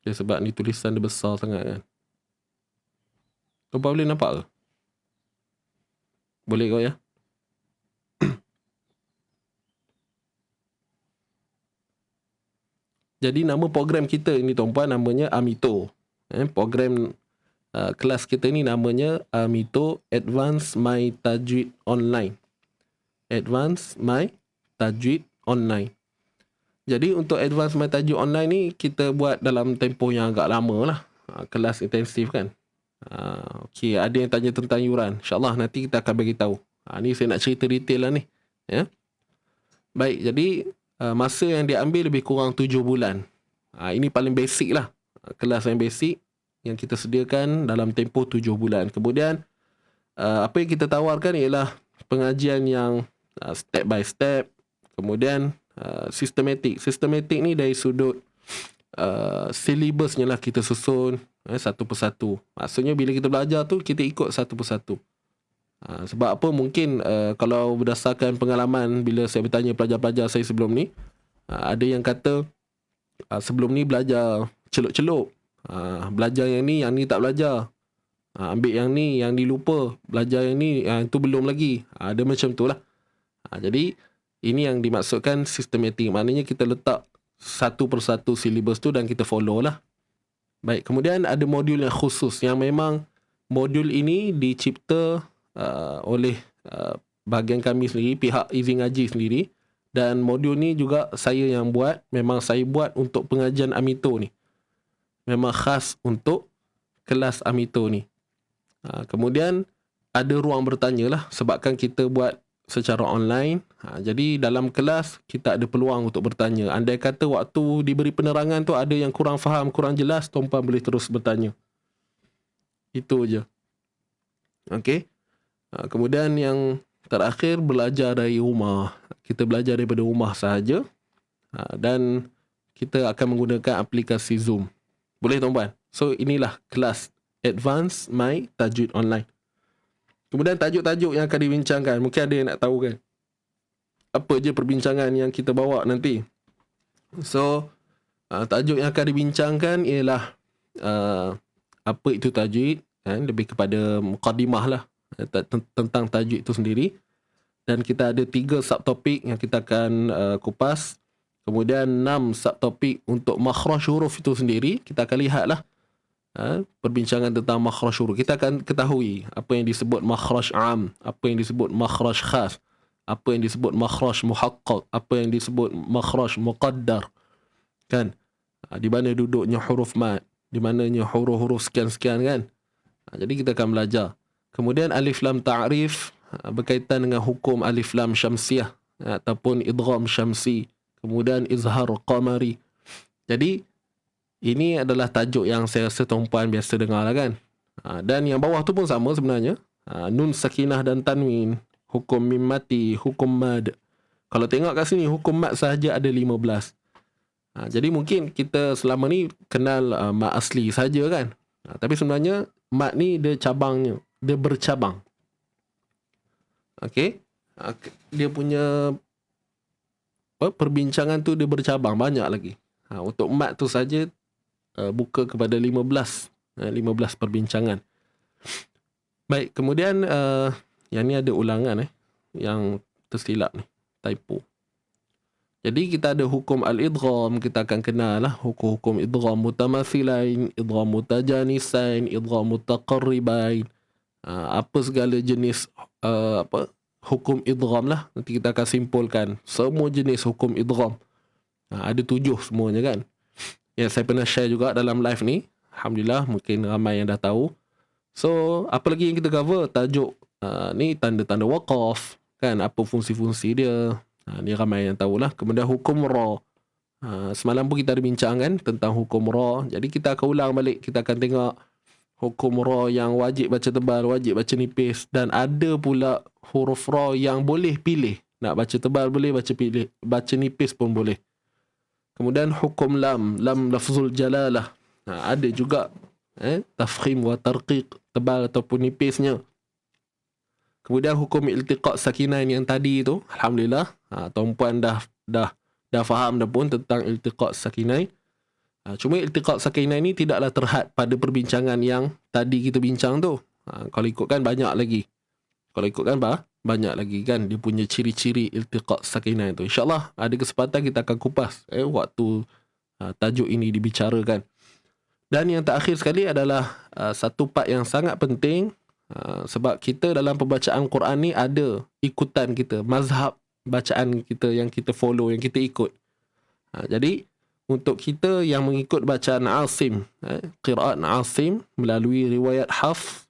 Okay, sebab ni tulisan dia besar sangat kan. Tuan boleh nampak ke? Boleh kau ya? Jadi nama program kita ini tuan-puan namanya Amito. Program kelas kita ni namanya Amito Advanced My Tajwid Online. Advanced My Tajwid Online. Jadi untuk Advanced My Tajwid Online ni kita buat dalam tempoh yang agak lama lah. Kelas intensif kan. Okey, ada yang tanya tentang yuran. InsyaAllah nanti kita akan bagi tahu. Ni saya nak cerita detail lah ni. Ya. Baik, jadi masa yang diambil lebih kurang 7 bulan. Ini paling basic lah. Kelas yang basic yang kita sediakan dalam tempoh 7 bulan. Kemudian, apa yang kita tawarkan ialah pengajian yang step by step. Kemudian, sistematik. Sistematik ni dari sudut silibusnya lah kita susun satu persatu. Maksudnya bila kita belajar tu, kita ikut satu persatu. Sebab apa, mungkin kalau berdasarkan pengalaman bila saya bertanya pelajar-pelajar saya sebelum ni, ada yang kata sebelum ni belajar celup-celup, belajar yang ni tak belajar, ambil yang ni lupa, belajar yang ni tu belum lagi, ada macam tu lah. Jadi ini yang dimaksudkan sistematik, maknanya kita letak satu persatu silibus tu dan kita follow lah. Baik, kemudian ada modul yang khusus yang memang modul ini dicipta oleh bahagian kami sendiri, pihak izin ngaji sendiri, dan modul ni juga saya yang buat. Memang saya buat untuk pengajian Amito ni, memang khas untuk kelas Amito ni. Kemudian ada ruang bertanya lah, sebabkan kita buat secara online. Jadi dalam kelas kita ada peluang untuk bertanya. Andai kata waktu diberi penerangan tu ada yang kurang faham, kurang jelas, tuan-puan boleh terus bertanya. Itu je. Okey. Kemudian yang terakhir, belajar dari rumah. Kita belajar daripada rumah sahaja. Dan kita akan menggunakan aplikasi Zoom. Boleh tuan-puan? So inilah kelas Advanced My Tajwid Online. Kemudian tajuk-tajuk yang akan dibincangkan. Mungkin ada yang nak tahu kan, apa je perbincangan yang kita bawa nanti. So tajuk yang akan dibincangkan ialah apa itu tajwid, lebih kepada mukadimah lah tentang tajwid itu sendiri. Dan kita ada 3 subtopik yang kita akan kupas. Kemudian 6 subtopik untuk makhraj huruf itu sendiri. Kita akan lihat lah perbincangan tentang makhraj huruf. Kita akan ketahui apa yang disebut makhraj am, apa yang disebut makhraj khas, apa yang disebut makhraj muhaqqaq, apa yang disebut makhraj muqaddar, kan? Di mana duduknya huruf mad, di mananya huruf-huruf sekian-sekian, kan? Jadi kita akan belajar. Kemudian alif lam ta'rif berkaitan dengan hukum alif lam syamsiyah ataupun idgham syamsi, kemudian izhar qamari. Jadi ini adalah tajuk yang saya rasa tuan-puan biasa dengar lah kan. Dan yang bawah tu pun sama sebenarnya. Nun sakinah dan tanwin, hukum mim mati, hukum mad. Kalau tengok kat sini, hukum mad sahaja ada 15. Jadi mungkin kita selama ni kenal mat asli saja kan. Tapi sebenarnya mat ni dia cabangnya, dia bercabang. Okey. Dia punya perbincangan tu dia bercabang banyak lagi. Untuk mat tu saja buka kepada 15 perbincangan. Baik, kemudian yang ni ada ulangan yang tersilap ni, typo. Jadi kita ada hukum al-idgham, kita akan kenal lah hukum-hukum idgham mutamathilain, idgham mutajanisain, idgham mutaqarribain. Apa segala jenis hukum idgham lah. Nanti kita akan simpulkan semua jenis hukum idgham. Ada 7 semuanya kan. Yang saya pernah share juga dalam live ni. Alhamdulillah, mungkin ramai yang dah tahu. So, apa lagi yang kita cover? Tajuk ni tanda-tanda waqaf kan, apa fungsi-fungsi dia. Ni ramai yang tahulah. Kemudian hukum ra. Semalam pun kita ada bincang kan tentang hukum ra. Jadi kita akan ulang balik. Kita akan tengok hukum ra yang wajib baca tebal, wajib baca nipis. Dan ada pula huruf ra yang boleh pilih. Nak baca tebal boleh, baca nipis pun boleh. Kemudian hukum lam lafzul jalalah. Ada juga tafkhim wa tarqiq, tebal ataupun nipisnya. Kemudian hukum iltiqa' sakinain yang tadi tu, alhamdulillah, tuan-puan dah faham dah pun tentang iltiqa' sakinain. Cuma iltiqa' sakinain ni tidaklah terhad pada perbincangan yang tadi kita bincang tu. Kalau ikutkan banyak lagi. Banyak lagi kan dia punya ciri-ciri iltiqa' sakinain tu. InsyaAllah ada kesempatan kita akan kupas waktu tajuk ini dibicarakan. Dan yang terakhir sekali adalah satu part yang sangat penting. Sebab kita dalam pembacaan Quran ni ada ikutan kita, mazhab bacaan kita yang kita follow, yang kita ikut. Jadi untuk kita yang mengikut bacaan Asim, qiraat Asim melalui riwayat Hafs,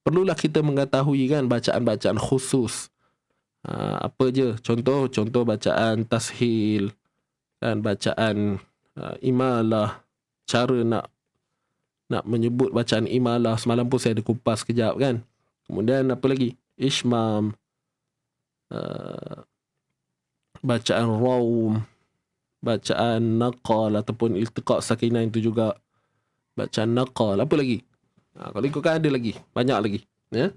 perlulah kita mengetahui kan bacaan-bacaan khusus. Apa je? Contoh bacaan tashil, kan, bacaan imalah, cara nak menyebut bacaan imalah. Semalam pun saya ada kupas kejap kan. Kemudian apa lagi? Ishmam, bacaan raum, bacaan naqal ataupun iltiqa' sakinain itu juga. Bacaan naqal, apa lagi? Kalau ikutkan ada lagi, banyak lagi. Ya.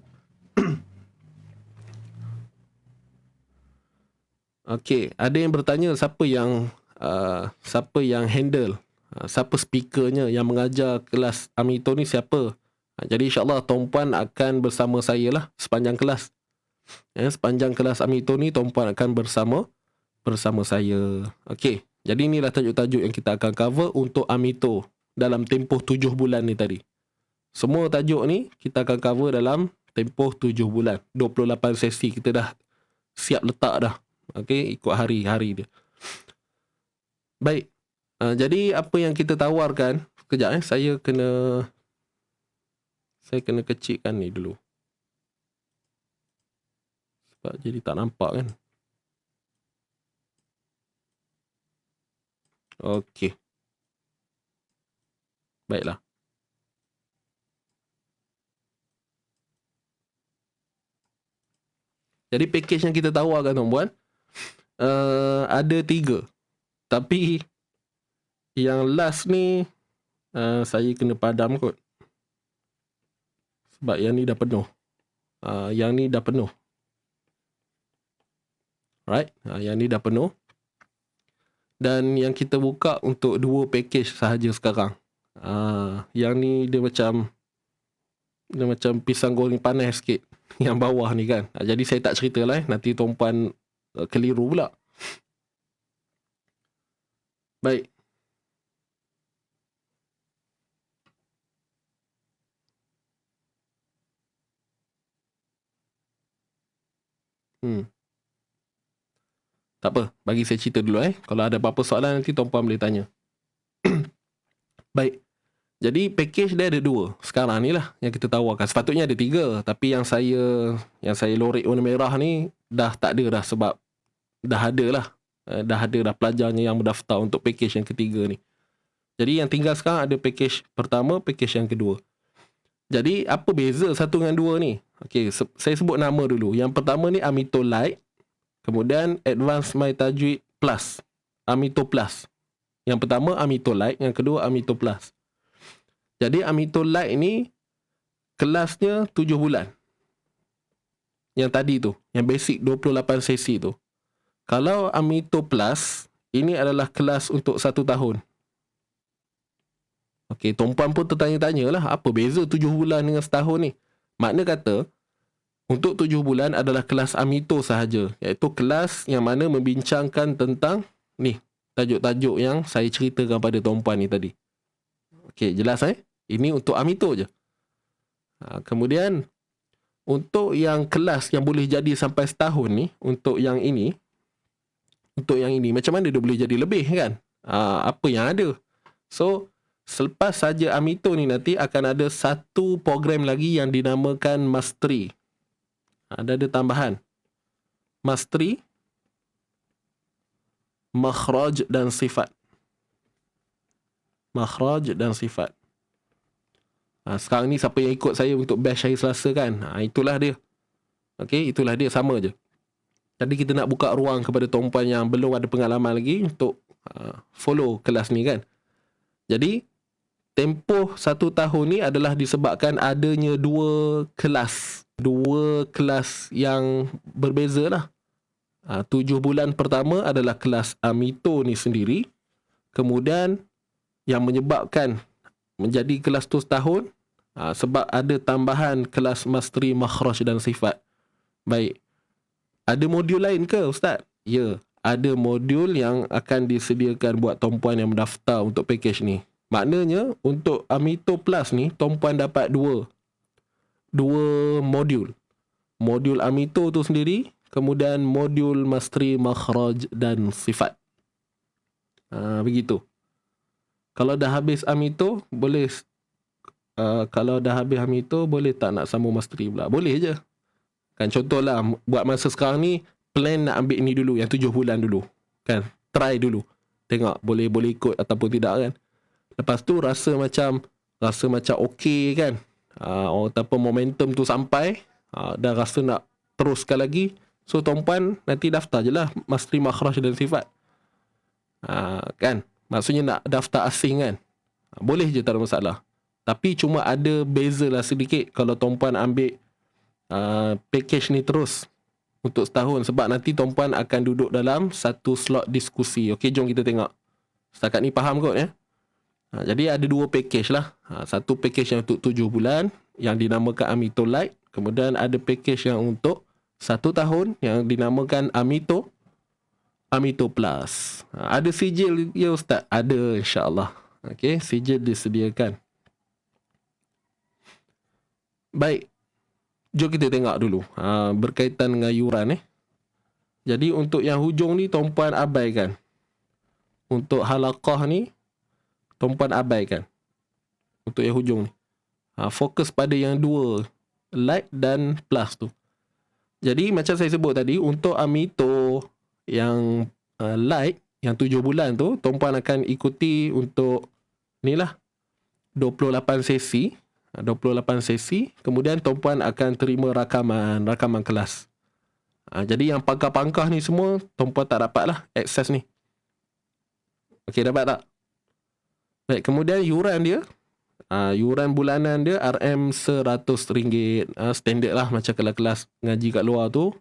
Okey, ada yang bertanya siapa yang handle, siapa speakernya yang mengajar kelas Amito ni siapa? Jadi insyaAllah tuan-puan akan bersama saya lah sepanjang kelas. Sepanjang kelas Amito ni tuan-puan akan bersama saya. Okey, jadi inilah tajuk-tajuk yang kita akan cover untuk Amito dalam tempoh 7 bulan ni tadi. Semua tajuk ni kita akan cover dalam tempoh 7 bulan. 28 sesi kita dah siap letak dah. Okey, ikut hari-hari dia. Baik. Jadi apa yang kita tawarkan, sekejap saya kena kecilkan ni dulu. Sebab jadi tak nampak kan. Okey. Baiklah. Jadi package yang kita tawarkan tuan-puan, ada 3. Tapi yang last ni saya kena padam kot. Sebab yang ni dah penuh. Right? Yang ni dah penuh. Dan yang kita buka untuk 2 package sahaja sekarang. Yang ni dia macam pisang goreng panas sikit. Yang bawah ni kan. Jadi saya tak cerita lah. Nanti tuan-puan keliru pula. Baik. Tak apa, bagi saya cerita dulu Kalau ada apa-apa soalan nanti tuan-puan boleh tanya. Baik. Jadi package dia ada 2. Sekarang ni lah yang kita tawarkan. Sepatutnya ada 3, tapi yang saya lorek warna merah ni dah tak ada dah sebab dah ada dah pelajarnya yang mendaftar untuk package yang ketiga ni. Jadi yang tinggal sekarang ada package pertama, package yang kedua. Jadi apa beza satu dengan 2 ni? Okey, saya sebut nama dulu. Yang pertama ni Amito Lite. Kemudian Advanced My Tajwid Plus. Amito Plus. Yang pertama Amito Light, yang kedua Amito Plus. Jadi Amito Light ni kelasnya 7 bulan. Yang tadi tu, yang basic 28 sesi tu. Kalau Amito Plus, ini adalah kelas untuk 1 tahun. Okey, tuan-puan pun tertanya-tanya lah, apa beza 7 bulan dengan setahun ni? Makna kata, untuk 7 bulan adalah kelas Amito sahaja, iaitu kelas yang mana membincangkan tentang ni, tajuk-tajuk yang saya ceritakan pada tuan-puan ni tadi. Okey, jelas Ini untuk Amito je. Kemudian, untuk yang kelas yang boleh jadi sampai setahun ni, untuk yang ini, macam mana dia boleh jadi lebih kan? Apa yang ada? So, selepas saja Amito ni nanti akan ada satu program lagi yang dinamakan Mastery. Ada tambahan. Mastery, Makhraj dan Sifat. Makhraj dan Sifat. Sekarang ni siapa yang ikut saya untuk batch hari Selasa kan? Itulah dia. Okey, itulah dia, sama je. Jadi kita nak buka ruang kepada tuan-puan yang belum ada pengalaman lagi untuk follow kelas ni kan. Jadi tempoh 1 tahun ni adalah disebabkan adanya 2 kelas. 2 kelas yang berbeza lah. 7 bulan pertama adalah kelas Amito ni sendiri. Kemudian yang menyebabkan menjadi kelas tu setahun, sebab ada tambahan kelas Mastery, Makhraj dan Sifat. Baik. Ada modul lain ke Ustaz? Ya, ada modul yang akan disediakan buat tuan-puan yang mendaftar untuk package ni. Maknanya untuk Amito Plus ni, tuan-puan dapat dua modul. Modul Amito tu sendiri, kemudian modul Mastery, Makhraj dan Sifat. Begitu. Kalau dah habis Amito, boleh boleh tak nak sambung Mastery pula? Boleh je. Kan contohlah, buat masa sekarang ni, plan nak ambil ni dulu, yang 7 bulan dulu. Kan? Try dulu. Tengok boleh ikut ataupun tidak kan. Lepas tu rasa macam okey kan. Ataupun momentum tu sampai, dah rasa nak teruskan lagi. So tuan-puan nanti daftar je lah Mastery, Makhraj dan Sifat. Kan? Maksudnya nak daftar asing kan. Boleh je, tak ada masalah. Tapi cuma ada beza lah sedikit kalau tuan-puan ambil package ni terus untuk setahun. Sebab nanti tuan-puan akan duduk dalam satu slot diskusi. Okey, jom kita tengok. Setakat ni faham kot ya? Jadi ada 2 package lah. Satu package yang untuk 7 bulan yang dinamakan Amito Light. Kemudian ada package yang untuk 1 tahun yang dinamakan Amito Plus. Ada sijil ya Ustaz? Ada, insyaAllah. Okey, sijil disediakan. Baik. Jom kita tengok dulu. Berkaitan dengan yuran Jadi untuk yang hujung ni, tuan-puan abaikan. Untuk halaqah ni, tuan-puan abaikan. Untuk yang hujung ni. Fokus pada yang 2. Light dan Plus tu. Jadi macam saya sebut tadi, untuk Amito yang light, yang 7 bulan tu, tuan-puan akan ikuti untuk ni lah 28 sesi. 28 sesi. Kemudian tuan-puan akan terima rakaman kelas. Jadi yang pangkah-pangkah ni semua tuan-puan tak dapat lah akses ni. Okey, dapat tak? Baik, kemudian yuran dia, yuran bulanan dia RM100. Standard lah macam kelas ngaji kat luar tu.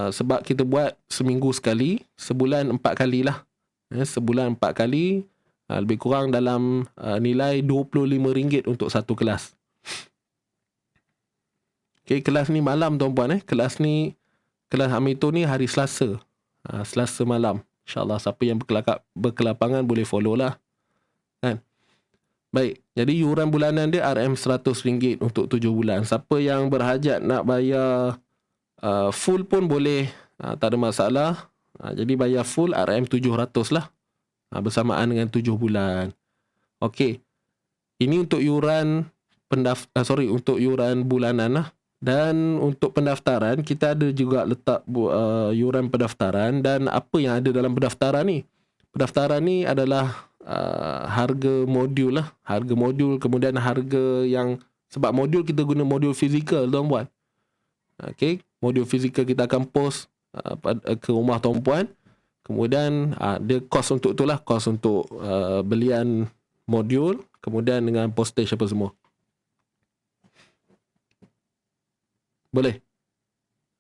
Sebab kita buat seminggu sekali, sebulan 4 kali lah. Sebulan 4 kali, lebih kurang dalam nilai RM25 untuk satu kelas. Okay, kelas ni malam tuan-puan. Kelas Amito ni hari Selasa. Selasa malam. InsyaAllah siapa yang berkelapangan boleh follow lah. Kan? Baik, jadi yuran bulanan dia RM100 untuk 7 bulan. Siapa yang berhajat nak bayar full pun boleh, tak ada masalah. Jadi bayar full RM700 lah, bersamaan dengan 7 bulan. Okey, ini untuk yuran untuk yuran bulanan lah. Dan untuk pendaftaran, kita ada juga letak yuran pendaftaran. Dan apa yang ada dalam pendaftaran ni? Pendaftaran ni adalah harga modul lah. Harga modul, kemudian harga yang, sebab modul kita guna modul fizikal tuan-puan. Okey, modul fizikal kita akan post ke rumah tuan-puan. Kemudian dia kos untuk itulah, kos untuk belian modul, kemudian dengan postage apa semua. Boleh?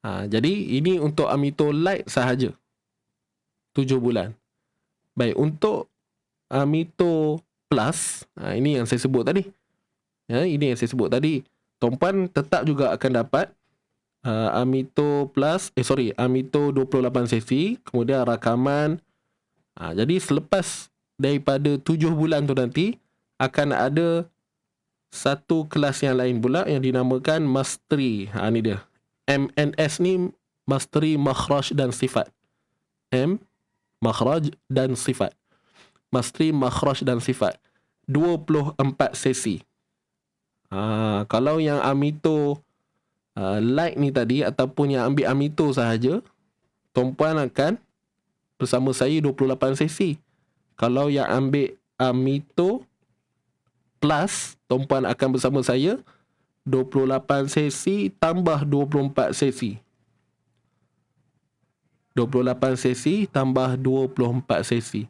Jadi ini untuk Amito Lite sahaja. 7 bulan. Baik, untuk Amito Plus, ini yang saya sebut tadi. Ya, ini yang saya sebut tadi. Tuan-puan tetap juga akan dapat Amito Plus, Amito 28 sesi, kemudian rakaman. Jadi selepas daripada 7 bulan tu nanti, akan ada satu kelas yang lain pula yang dinamakan Mastery. Ni dia. MNS ni Mastery Makhraj dan Sifat. Makhraj dan Sifat. Mastery Makhraj dan Sifat. 24 sesi. Kalau yang Amito Lite ni tadi, ataupun yang ambil Amito sahaja, tuan-puan akan bersama saya 28 sesi. Kalau yang ambil Amito Plus, tuan-puan akan bersama saya 28 sesi tambah 24 sesi. 28 sesi tambah 24 sesi.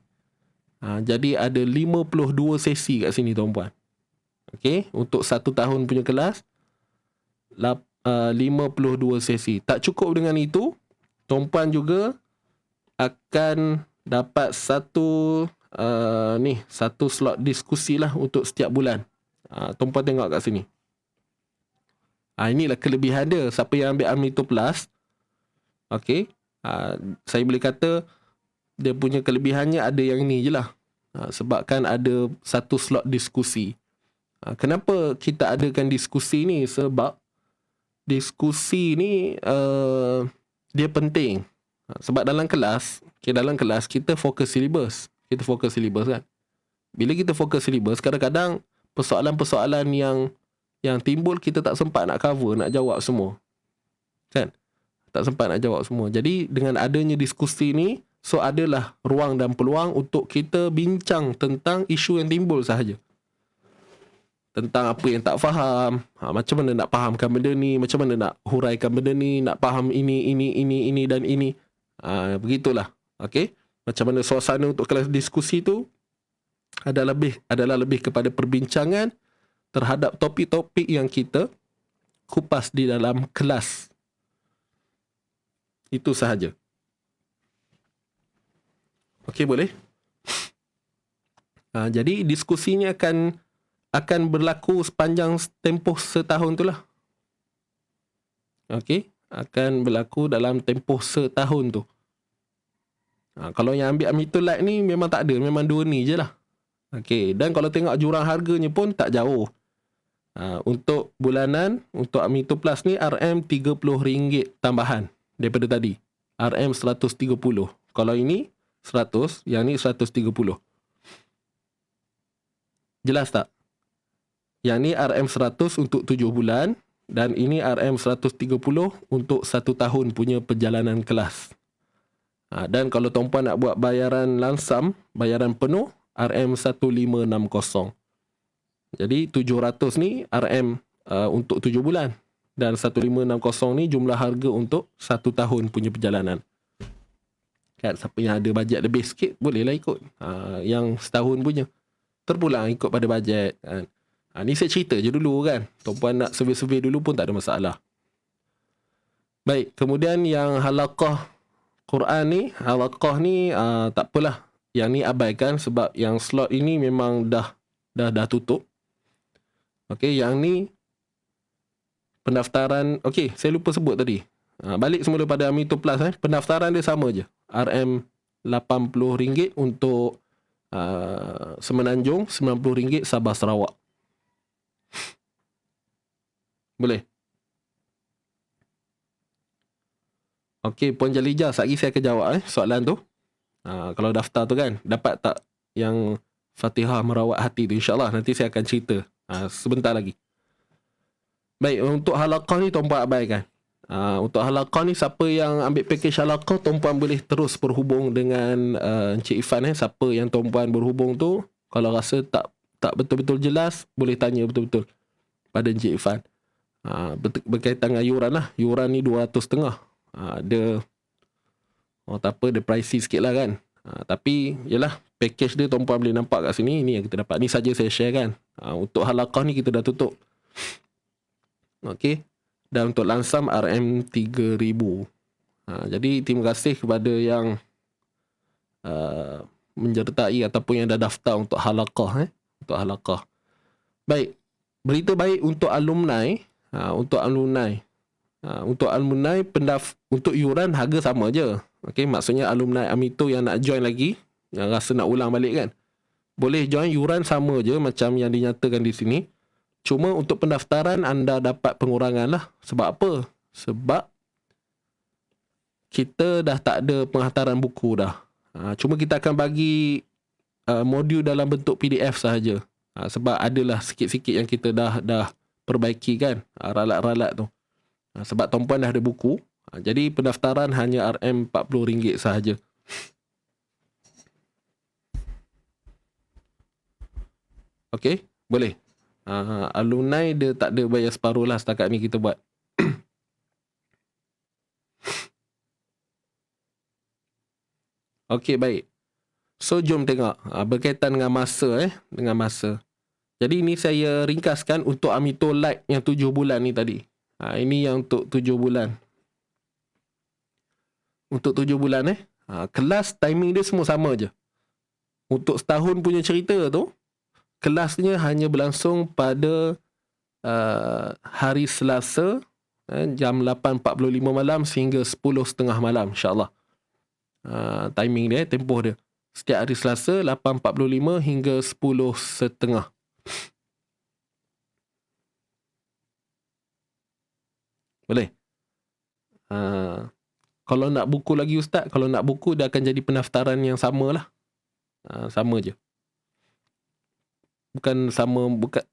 Jadi ada 52 sesi kat sini, tuan-puan. Okey, untuk 1 tahun punya kelas 52 sesi. Tak cukup dengan itu, tuan-puan juga akan dapat satu slot diskusi lah untuk setiap bulan. Tuan-puan tengok kat sini. Inilah kelebihan dia. Siapa yang ambil Amito Plus, okey, saya boleh kata dia punya kelebihannya ada yang ni je lah. Sebabkan ada satu slot diskusi. Kenapa kita adakan diskusi ni? Sebab diskusi ni dia penting. Sebab dalam kelas kita fokus silibus. Kita fokus silibus kan. Bila kita fokus silibus, kadang-kadang persoalan-persoalan yang timbul kita tak sempat nak cover, nak jawab semua. Kan? Tak sempat nak jawab semua. Jadi dengan adanya diskusi ni, so adalah ruang dan peluang untuk kita bincang tentang isu yang timbul sahaja. Tentang apa yang tak faham, macam mana nak fahamkan benda ni, macam mana nak huraikan benda ni, nak faham ini dan ini. Begitulah. Okey. Macam mana suasana untuk kelas diskusi tu adalah lebih kepada perbincangan terhadap topik-topik yang kita kupas di dalam kelas. Itu sahaja. Okey, boleh? Jadi diskusinya akan berlaku sepanjang tempoh setahun tu lah. Okey, akan berlaku dalam tempoh setahun tu. Kalau yang ambil Amito Lite ni memang tak ada, memang 2 ni je lah. Okey, dan kalau tengok jurang harganya pun tak jauh. Untuk bulanan, untuk Amito Plus ni RM30 tambahan daripada tadi. RM130. Kalau ini 100, yang ni 130. Jelas tak? Yang ni RM100 untuk 7 bulan dan ini RM130 untuk 1 tahun punya perjalanan kelas. Dan kalau tuan-puan nak buat bayaran langsam, bayaran penuh, RM1560. Jadi 700 ni RM untuk 7 bulan dan 1560 ni jumlah harga untuk 1 tahun punya perjalanan. Kan, siapa yang ada bajet lebih sikit bolehlah ikut. Yang setahun punya terpulang ikut pada bajet kan. Ni saya cerita je dulu kan. Tuan-puan nak survey-survey dulu pun tak ada masalah. Baik, kemudian yang halaqah Quran ni, halaqah ni tak apalah. Yang ni abaikan sebab yang slot ini memang dah tutup. Okey, yang ni pendaftaran, okey, saya lupa sebut tadi. Balik semula pada Amito Plus pendaftaran dia sama je. RM80 untuk Semenanjung, RM90 Sabah Sarawak. Boleh? Okey, Puan Jalija, sekejap lagi saya akan jawab soalan tu. Kalau daftar tu kan, dapat tak yang Fatihah Merawat Hati tu? InsyaAllah nanti saya akan cerita sebentar lagi. Baik, untuk halaqah ni tuan-puan abaikan. Untuk halaqah ni, siapa yang ambil package halaqah, tuan-puan boleh terus berhubung dengan Encik Ifan. Siapa yang tuan-puan berhubung tu, kalau rasa tak betul-betul jelas, boleh tanya betul-betul pada Encik Ifan. Berkaitan dengan yuran lah. Yuran ni 200 setengah. Ada Oh tak apa, dia pricey sikit lah kan. Tapi yalah, package dia tuan-puan boleh nampak kat sini. Ini yang kita dapat. Ni saja saya share kan. Untuk halaqah ni kita dah tutup. Okey. Dan untuk lansam RM3,000. Jadi terima kasih kepada yang menyertai ataupun yang dah daftar untuk halaqah. Untuk halaqah. Baik. Berita baik untuk alumni. Untuk alumni. Untuk alumni untuk yuran harga sama je. Okey, maksudnya alumni Amito yang nak join lagi, yang rasa nak ulang balik kan, boleh join, yuran sama je macam yang dinyatakan di sini. Cuma untuk pendaftaran anda dapat pengurangan lah. Sebab apa? Sebab kita dah tak ada penghantaran buku dah. Cuma kita akan bagi modul dalam bentuk PDF sahaja. Sebab adalah sikit-sikit yang kita dah perbaiki kan, ralat-ralat tu. Sebab tuan-puan dah ada buku. Jadi pendaftaran hanya RM40 sahaja. Okey, boleh. Alumni dia tak ada bayar separuh lah setakat ni kita buat. Okey, baik. So jom tengok berkaitan dengan masa dengan masa. Jadi ini saya ringkaskan untuk Amito Lite yang 7 bulan ni tadi. Ini yang untuk 7 bulan. Untuk 7 bulan kelas timing dia semua sama je. Untuk setahun punya cerita tu, kelasnya hanya berlangsung pada hari Selasa jam 8.45 malam sehingga 10.30 malam, insyaAllah. Timing dia, tempoh dia. Setiap hari Selasa 8.45 hingga 10.30. Boleh? Kalau nak buku lagi Ustaz, kalau nak buku dia akan jadi pendaftaran yang sama lah. Sama je. Bukan sama,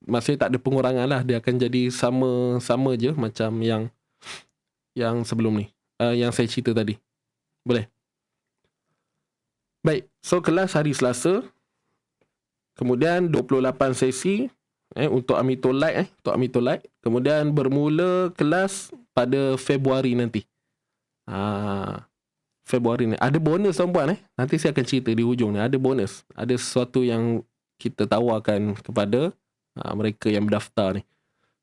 maksudnya tak ada pengurangan lah. Dia akan jadi sama je macam yang sebelum ni. Yang saya cerita tadi. Boleh? Baik, so kelas hari Selasa. Kemudian 28 sesi untuk Amito Lite untuk Amito Lite. Kemudian bermula kelas pada Februari nanti. Februari ni. Ada bonus tuan-puan Nanti saya akan cerita di hujung ni. Ada bonus. Ada sesuatu yang kita tawarkan kepada mereka yang berdaftar ni.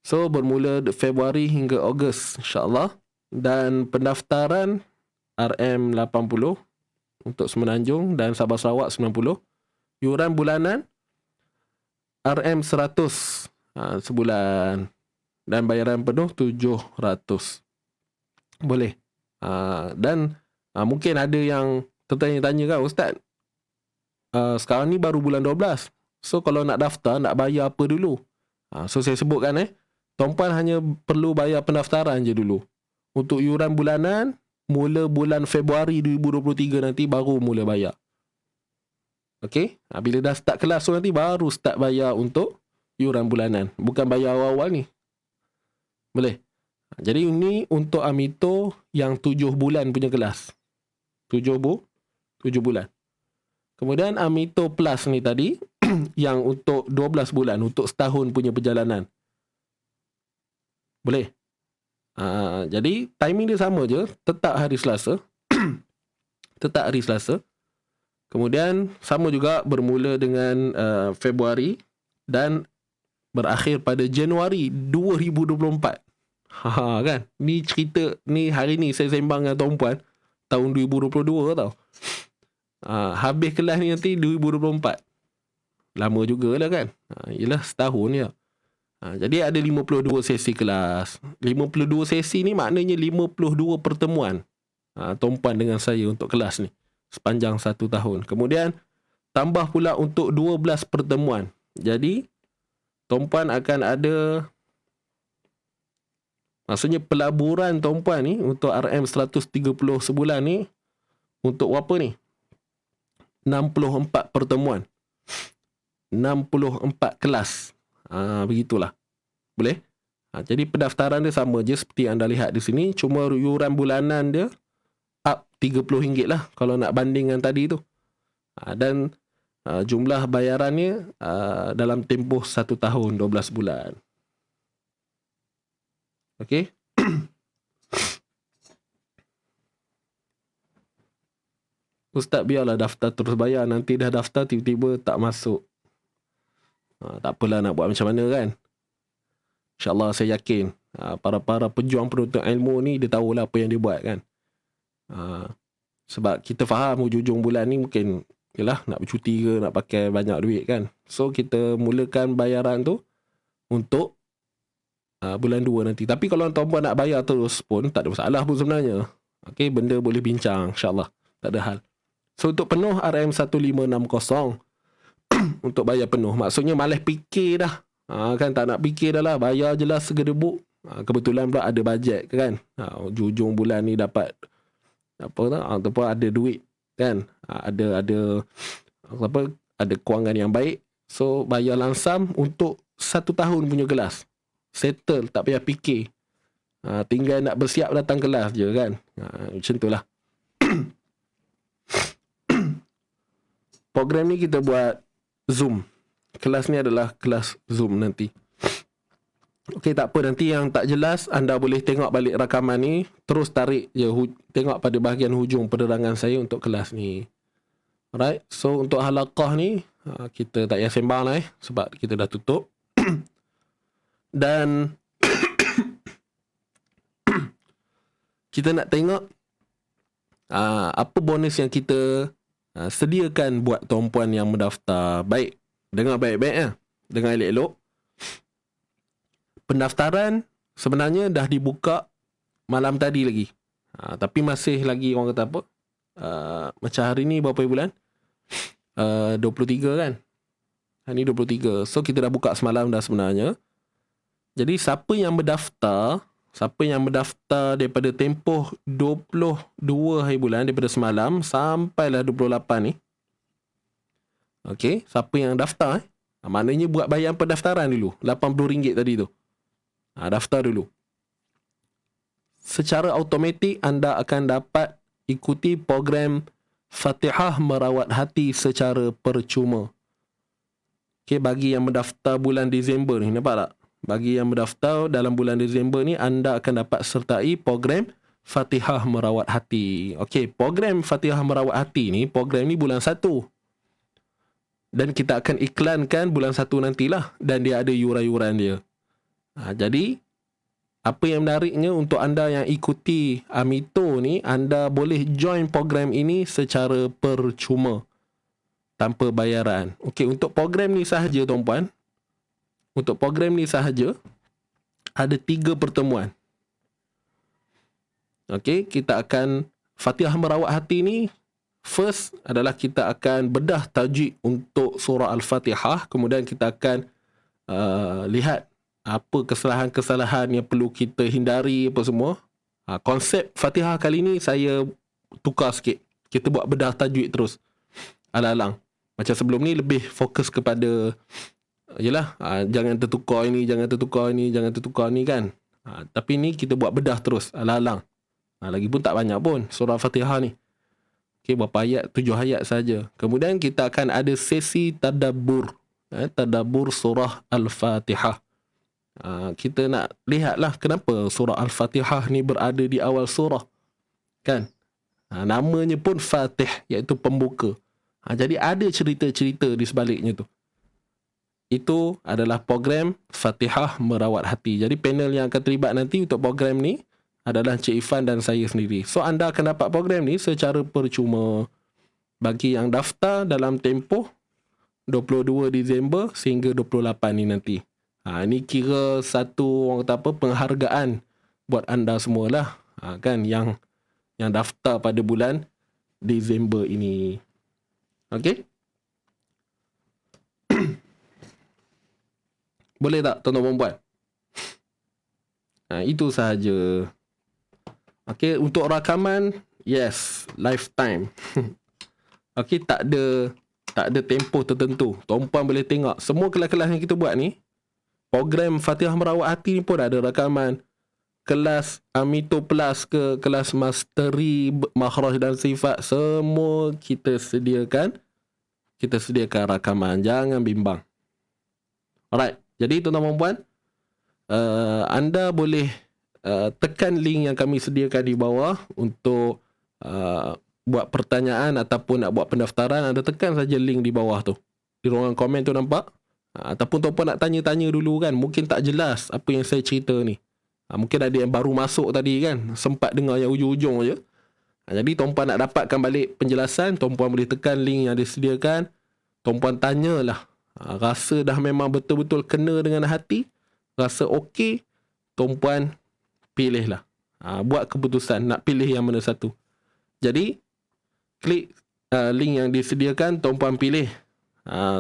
So bermula Februari hingga Ogos, insyaAllah. Dan pendaftaran RM80 untuk Semenanjung dan Sabah Sarawak 90. Yuran bulanan RM100 sebulan. Dan bayaran penuh 700. Boleh. Dan mungkin ada yang tertanya-tanya kan, Ustaz, sekarang ni baru bulan 12. So kalau nak daftar, nak bayar apa dulu? So saya sebutkan tuan-puan hanya perlu bayar pendaftaran je dulu. Untuk yuran bulanan, mula bulan Februari 2023 nanti baru mula bayar. Okey? Bila dah start kelas tu nanti baru start bayar untuk yuran bulanan. Bukan bayar awal-awal ni. Boleh? Jadi ini untuk Amito yang 7 bulan punya kelas. 7 bulan. Kemudian Amito Plus ni tadi yang untuk 12 bulan, untuk setahun punya perjalanan. Boleh? Jadi timing dia sama je, tetap hari Selasa. Tetap hari Selasa. Kemudian sama juga bermula dengan Februari dan berakhir pada Januari 2024. Kan? Ni cerita ni hari ni saya sembang dengan tuan-puan tahun 2022 tau. Habis kelas ni nanti 2024. Lama jugalah kan. Yelah setahun ya. Jadi ada 52 sesi kelas. 52 sesi ni maknanya 52 pertemuan tuan-puan dengan saya untuk kelas ni sepanjang 1 tahun. Kemudian tambah pula untuk 12 pertemuan. Jadi tuan-puan akan ada, maksudnya pelaburan tuan-puan ni untuk RM130 sebulan ni untuk apa ni? 64 pertemuan. 64 kelas. Begitulah. Boleh? Jadi pendaftaran dia sama je seperti anda lihat di sini. Cuma yuran bulanan dia up RM30 lah kalau nak banding dengan tadi tu. Dan jumlah bayarannya dalam tempoh 1 tahun 12 bulan. Okey. Ustaz biarlah daftar terus bayar, nanti dah daftar tiba-tiba tak masuk. Tak apalah nak buat macam mana kan. InsyaAllah saya yakin para pejuang penuntut ilmu ni dia tahulah apa yang dia buat kan. Sebab kita faham hujung bulan ni mungkin yalah nak bercuti ke, nak pakai banyak duit kan. So kita mulakan bayaran tu untuk bulan 2 nanti. Tapi kalau tuan-puan nak bayar terus pun tak ada masalah pun sebenarnya. Okay, benda boleh bincang insyaAllah. Tak ada hal. So untuk penuh RM1560 untuk bayar penuh. Maksudnya malas fikir dah. Kan tak nak fikir dah lah. Bayar je lah segedebuk. Kebetulan pula ada bajet kan. Hujung bulan ni dapat apa tak? Ataupun ada duit kan. Ada kewangan yang baik. So bayar langsam untuk 1 tahun punya kelas. Settle, tak payah fikir. Tinggal nak bersiap datang kelas je kan. Macam tu lah. Program ni kita buat Zoom. Kelas ni adalah kelas Zoom nanti. Okey, tak apa. Nanti yang tak jelas, anda boleh tengok balik rakaman ni. Terus tarik je. Tengok pada bahagian hujung penerangan saya untuk kelas ni. Alright. So, untuk halaqah ni, kita tak payah sembang lah sebab kita dah tutup. Dan kita nak tengok apa bonus yang kita sediakan buat tuan-puan yang mendaftar. Baik, dengar baik-baik ya. Dengar elok-elok. Pendaftaran sebenarnya dah dibuka malam tadi lagi. Tapi masih lagi orang kata apa? Macam hari ni berapa bulan? 23 kan? Hari ni 23. So kita dah buka semalam dah sebenarnya. Jadi siapa yang mendaftar daripada tempoh 22 hari bulan daripada semalam sampailah 28 ni. Okey, siapa yang daftar maknanya buat bayar pendaftaran dulu, RM80 tadi tu. Daftar dulu. Secara automatik anda akan dapat ikuti program Fatihah Merawat Hati secara percuma. Okey, bagi yang mendaftar bulan Disember ni, nampak tak? Bagi yang mendaftar dalam bulan Disember ni, anda akan dapat sertai program Fatihah Merawat Hati. Okey, program Fatihah Merawat Hati ni, program ni bulan 1. Dan kita akan iklankan bulan 1 nantilah. Dan dia ada yuran-yuran dia. Jadi, apa yang menariknya untuk anda yang ikuti Amito ni, anda boleh join program ini secara percuma. Tanpa bayaran. Okey, untuk program ni sahaja tuan-puan. Untuk program ni sahaja ada 3 pertemuan. Okey, kita akan Fatihah Merawat Hati ni, first adalah kita akan bedah tajwid untuk surah Al-Fatihah. Kemudian kita akan lihat apa kesalahan-kesalahan yang perlu kita hindari apa semua. Konsep Fatihah kali ni saya tukar sikit. Kita buat bedah tajwid terus. Alang-alang. Macam sebelum ni lebih fokus kepada yelah, jangan tertukar ini, jangan tertukar ini, jangan tertukar ni kan. Tapi ni kita buat bedah terus, alang-alang. Lagipun tak banyak pun surah Fatihah ni. Okey, berapa ayat? 7 ayat saja. Kemudian kita akan ada sesi tadabbur. Tadabbur surah Al-Fatihah. Kita nak lihatlah kenapa surah Al-Fatihah ni berada di awal surah. Kan? Namanya pun Fatih, iaitu pembuka. Jadi ada cerita-cerita di sebaliknya tu. Itu adalah program Fatihah Merawat Hati. Jadi panel yang akan terlibat nanti untuk program ni adalah Cik Ifan dan saya sendiri. So anda akan dapat program ni secara percuma bagi yang daftar dalam tempoh 22 Disember sehingga 28 ni nanti. Ini kira satu orang kata apa, penghargaan buat anda semualah. Kan yang daftar pada bulan Disember ini. Okey? Boleh tak tuan-tuan perempuan? Itu sahaja. Okey, untuk rakaman, yes, lifetime. Okey, tak ada tempoh tertentu. Tuan-puan boleh tengok semua kelas-kelas yang kita buat ni. Program Fatihah Merawat Hati ni pun ada rakaman. Kelas Amito Plus ke kelas Mastery Makhraj dan Sifat, semua kita sediakan. Kita sediakan rakaman. Jangan bimbang. Alright. Jadi tuan-tuan dan puan, anda boleh tekan link yang kami sediakan di bawah untuk buat pertanyaan ataupun nak buat pendaftaran, anda tekan saja link di bawah tu. Di ruangan komen tu nampak? Ataupun tuan-puan nak tanya-tanya dulu kan, mungkin tak jelas apa yang saya cerita ni. Mungkin ada yang baru masuk tadi kan, sempat dengar yang ujung-ujung je. Jadi tuan-puan nak dapatkan balik penjelasan, tuan-puan boleh tekan link yang disediakan. Tuan-puan tanyalah. Rasa dah memang betul-betul kena dengan hati, rasa okey, tuan-puan pilihlah. Buat keputusan nak pilih yang mana satu. Jadi klik link yang disediakan, tuan-puan pilih.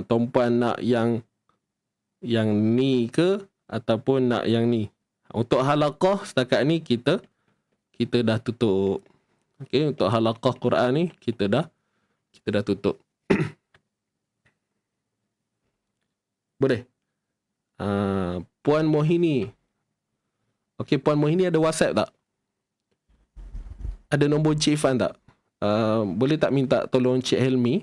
Tuan-puan nak yang ni ke ataupun nak yang ni. Untuk halaqah setakat ni kita dah tutup. Okey, untuk halaqah Quran ni kita dah tutup. Boleh. Puan Mohini. Okey, Puan Mohini ada WhatsApp tak? Ada nombor Cik Ifan tak? Boleh tak minta tolong Cik Helmi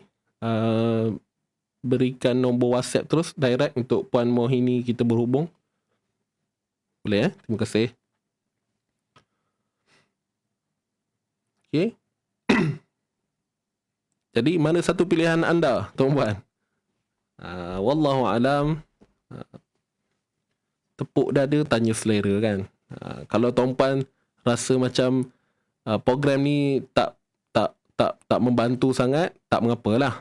berikan nombor WhatsApp terus direct untuk Puan Mohini kita berhubung. Boleh terima kasih. Okey. Jadi mana satu pilihan anda, tuan-puan? Wallahu alam. Tepuk dada tanya selera kan. Kalau tuan-puan rasa macam program ni tak membantu sangat, tak mengapalah.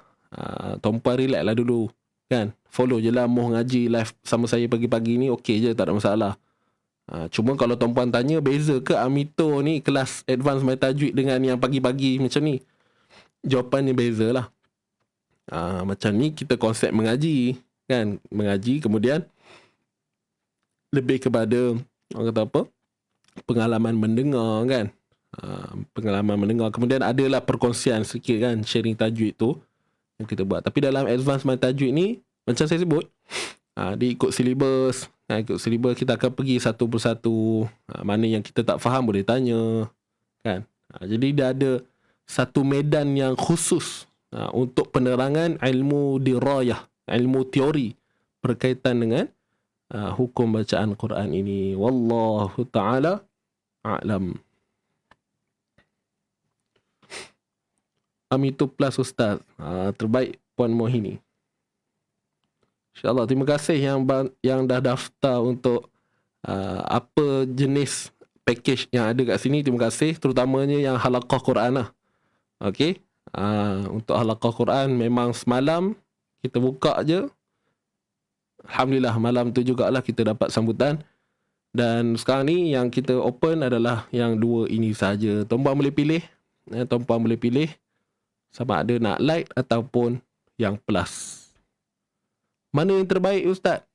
Tuan-puan relax lah dulu kan. Follow je lah Moh ngaji live sama saya pagi-pagi ni, okey je, tak ada masalah. Cuma kalau tuan-puan tanya beza ke Amito ni kelas advance my tajwid dengan yang pagi-pagi macam ni, jawapannya beza lah. Macam ni kita konsep mengaji kan, mengaji kemudian lebih kepada orang kata apa, pengalaman mendengar kan. Pengalaman mendengar, kemudian adalah perkongsian sikit kan, sharing tajwid tu yang kita buat. Tapi dalam advance my tajwid ni macam saya sebut, dia ikut silibus. Ikut silibus kita akan pergi satu persatu. Mana yang kita tak faham boleh tanya kan. Jadi dia ada satu medan yang khusus untuk penerangan ilmu dirayah, ilmu teori berkaitan dengan hukum bacaan Quran ini. Wallahu ta'ala a'lam. Amito Plus Ustaz. Terbaik Puan Mohini. InsyaAllah. Terima kasih yang dah daftar untuk apa jenis package yang ada kat sini. Terima kasih. Terutamanya yang halaqah Quran lah. Okey. Untuk halaqah Quran memang semalam kita buka je. Alhamdulillah malam tu jugalah kita dapat sambutan. Dan sekarang ni yang kita open adalah yang dua ini saja. Tuan-puan boleh pilih. Tuan-puan boleh pilih sama ada nak light ataupun yang plus. Mana yang terbaik Ustaz?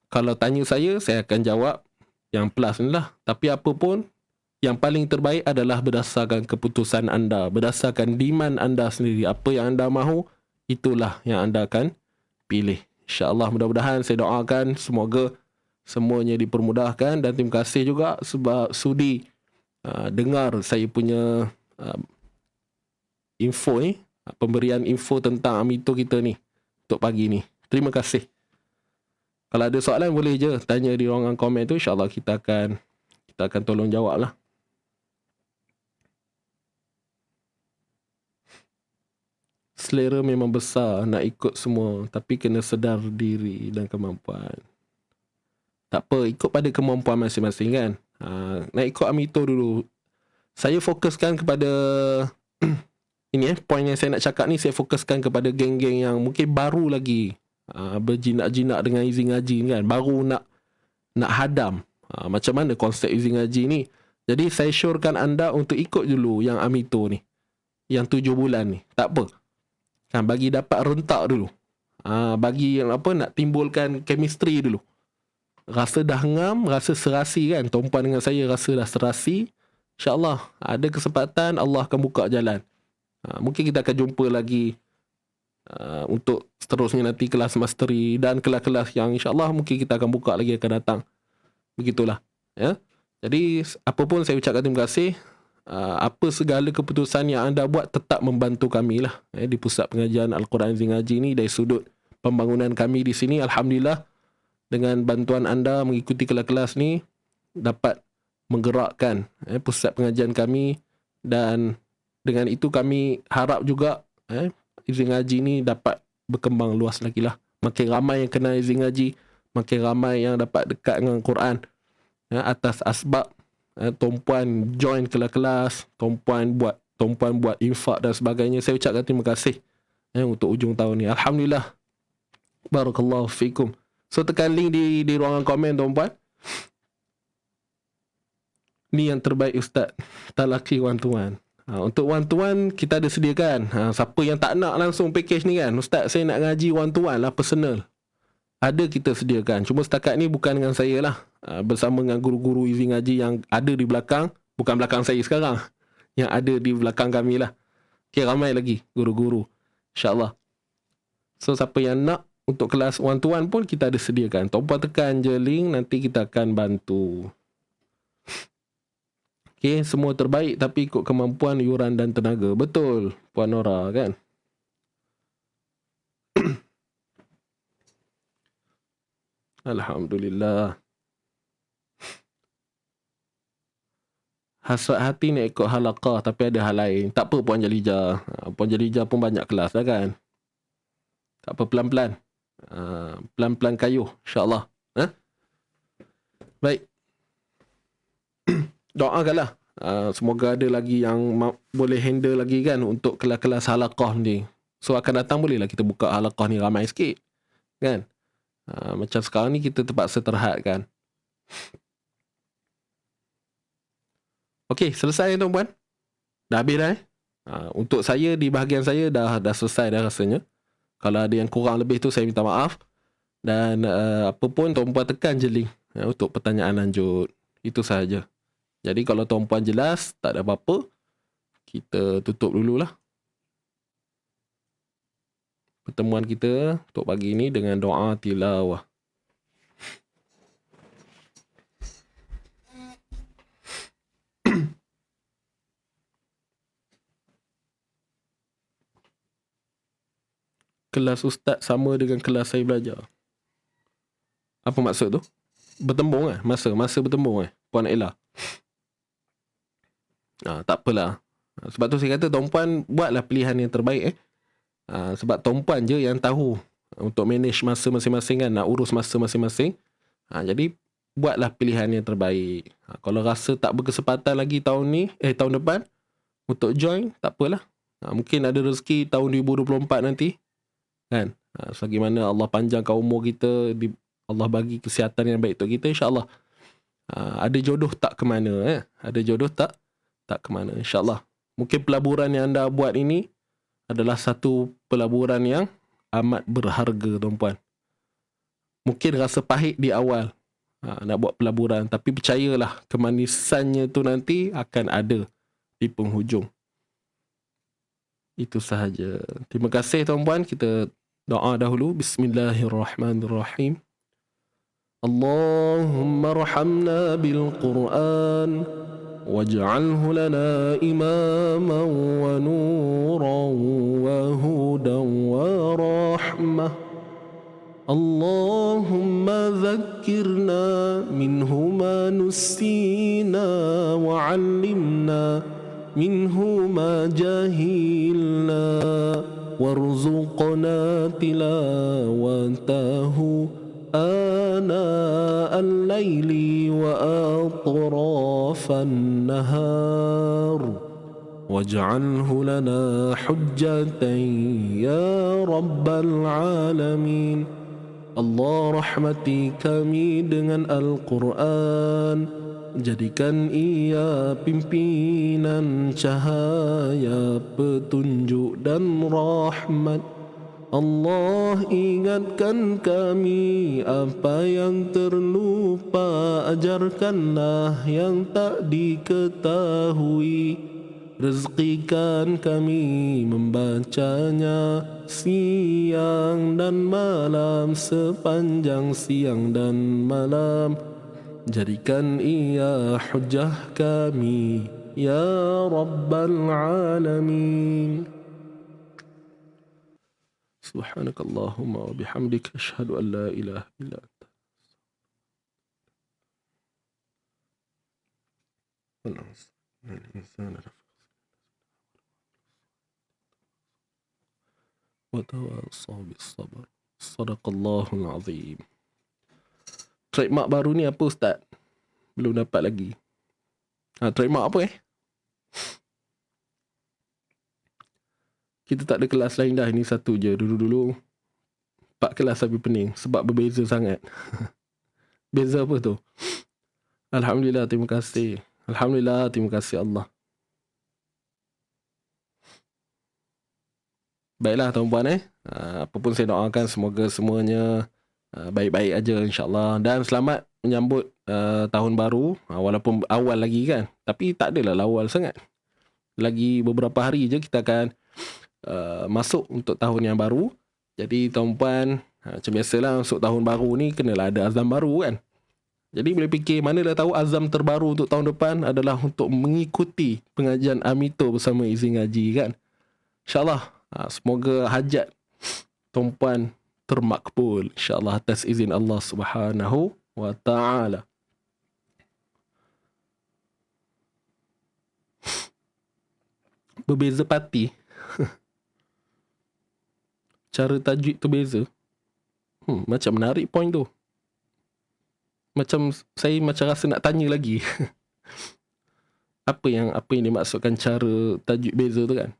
Kalau tanya saya akan jawab yang plus ni lah. Tapi apa pun, yang paling terbaik adalah berdasarkan keputusan anda, berdasarkan demand anda sendiri. Apa yang anda mahu, itulah yang anda akan pilih. InsyaAllah, mudah-mudahan saya doakan semoga semuanya dipermudahkan. Dan terima kasih juga sebab sudi dengar saya punya info ni, pemberian info tentang Amito kita ni untuk pagi ni. Terima kasih. Kalau ada soalan boleh je tanya di ruangan komen tu, insyaAllah kita akan tolong jawab lah. Selera memang besar nak ikut semua, tapi kena sedar diri dan kemampuan. Tak apa, ikut pada kemampuan masing-masing kan. Nak ikut Amito dulu. Saya fokuskan kepada ini poin yang saya nak cakap ni, saya fokuskan kepada geng-geng yang mungkin baru lagi berjinak-jinak dengan izin ngaji ni kan, baru nak hadam macam mana konsep izin ngaji ni. Jadi saya syorkan anda untuk ikut dulu yang Amito ni, yang 7 bulan ni. Tak apa kan, bagi dapat rentak dulu, bagi yang apa, nak timbulkan chemistry dulu. Rasa dah ngam, rasa serasi kan, tuan-puan dengan saya rasa dah serasi, InsyaAllah ada kesempatan Allah akan buka jalan. Mungkin kita akan jumpa lagi untuk seterusnya nanti kelas mastery dan kelas-kelas yang insyaAllah mungkin kita akan buka lagi akan datang. Begitulah ya. Jadi apapun saya ucapkan terima kasih. Apa segala keputusan yang anda buat tetap membantu kami lah di Pusat Pengajian Al-Quran Izin Ngaji ni. Dari sudut pembangunan kami di sini, Alhamdulillah dengan bantuan anda mengikuti kelas-kelas ni dapat menggerakkan pusat pengajian kami dan Dengan itu kami harap juga izin ngaji ni dapat berkembang luas lagi lah. Makin ramai yang kenal izin ngaji, makin ramai yang dapat dekat dengan Quran. Atas asbab tumpuan join kelas-kelas, tumpuan buat infak dan sebagainya. Saya ucapkan terima kasih untuk ujung tahun ni. Alhamdulillah. Barakallahu fikum. So tekan link di ruangan komen tuan-puan. Ni yang terbaik Ustaz, talaki one-to-one. Untuk one-to-one kita ada sediakan. Siapa yang tak nak langsung package ni kan, Ustaz saya nak ngaji one-to-one lah, personal. Ada kita sediakan. Cuma setakat ni bukan dengan saya lah. Bersama dengan guru-guru izin ngaji yang ada di belakang. Bukan belakang saya sekarang. Yang ada di belakang kami lah. Okay, ramai lagi guru-guru. InsyaAllah. So siapa yang nak untuk kelas one-to-one pun kita ada sediakan. Tuan-puan tekan je link, nanti kita akan bantu. Okay, semua terbaik tapi ikut kemampuan, yuran dan tenaga. Betul, Puan Nora kan? Alhamdulillah. Hasrat hati nak ikut halaqah tapi ada hal lain. Tak apa Puan Jalija. Puan Jalija pun banyak kelas lah kan? Tak apa, pelan-pelan. Pelan-pelan kayuh, insyaAllah. Baik. Doakanlah. Semoga ada lagi yang boleh handle lagi kan untuk kelas-kelas halaqah ni. So akan datang bolehlah kita buka halaqah ni ramai sikit. Kan? Macam sekarang ni kita terpaksa terhad kan. Okey, selesai tuan-puan? Dah habis dah untuk saya di bahagian saya dah selesai dah rasanya. Kalau ada yang kurang lebih tu saya minta maaf. Dan apa pun tuan-puan tekan je link untuk pertanyaan lanjut. Itu sahaja. Jadi kalau tuan-puan jelas, tak ada apa-apa, kita tutup dululah pertemuan kita untuk pagi ini dengan doa tilawah. Kelas ustaz sama dengan kelas saya belajar. Apa maksud tu? Bertembung masa bertembung Puan Ella. Tak apalah. Sebab tu saya kata tuan-puan buatlah pilihan yang terbaik sebab tuan-puan je yang tahu untuk manage masa masing-masing kan, nak urus masa masing-masing. Jadi buatlah pilihan yang terbaik. Kalau rasa tak berkesempatan lagi tahun depan untuk join, tak apalah. Mungkin ada rezeki tahun 2024 nanti kan. Selagi mana Allah panjangkan umur kita, Allah bagi kesihatan yang baik untuk kita, insya-Allah. Ada jodoh tak ke mana Ada jodoh tak ke mana, insya-Allah. Mungkin pelaburan yang anda buat ini adalah satu pelaburan yang amat berharga tuan-puan. Mungkin rasa pahit di awal nak buat pelaburan, tapi percayalah kemanisannya tu nanti akan ada di penghujung. Itu sahaja. Terima kasih tuan-puan. Kita doa dahulu. Bismillahirrahmanirrahim. Allahumma arhamna bil Qur'an waj'alhu lana imaman wa nuran wa hudan wa rahmah. Allahumma dhakkirna minhu ma nusina wa 'allimna minhu ma jahilna warzuqna tilawatahu آناء الليل وأطراف النهار واجعله لنا حجة يا رب العالمين. Allah rahmati kami dengan Al-Quran, jadikan ia pimpinan cahaya petunjuk dan rahmat. Allah ingatkan kami apa yang terlupa, ajarkanlah yang tak diketahui. Rezekikan kami membacanya siang dan malam, sepanjang siang dan malam. Jadikan ia hujjah kami ya Rabbal Alamin. Subhanakallahumma wa bihamdika asyhadu an la ilaha illa anta. wa tawassaw bis sabr. Sadaqallahul azim. Trademark baru ni apa Ustaz? Belum dapat lagi. Trademark apa Kita tak ada kelas lain dah. Ini satu je. Dulu-dulu 4 kelas habis pening. Sebab berbeza sangat. Beza apa tu? Alhamdulillah, terima kasih. Alhamdulillah, terima kasih Allah. Baiklah tuan-puan apa pun saya doakan semoga semuanya baik-baik aja insya-Allah, dan selamat menyambut tahun baru, walaupun awal lagi kan, tapi tak adalah awal sangat. Lagi beberapa hari je kita akan masuk untuk tahun yang baru. Jadi tuan-puan, macam biasalah masuk tahun baru ni kenalah ada azam baru kan. Jadi boleh fikir mana dah tahu azam terbaru untuk tahun depan adalah untuk mengikuti pengajian Amito bersama Izin Ngaji kan. InsyaAllah semoga hajat tuan-puan termakbul insyaAllah atas izin Allah Subhanahu wa ta'ala. Berbeza parti. Cara tajwid tu beza. Macam menarik point tu. Macam saya macam rasa nak tanya lagi. Apa yang dimaksudkan cara tajwid beza tu kan?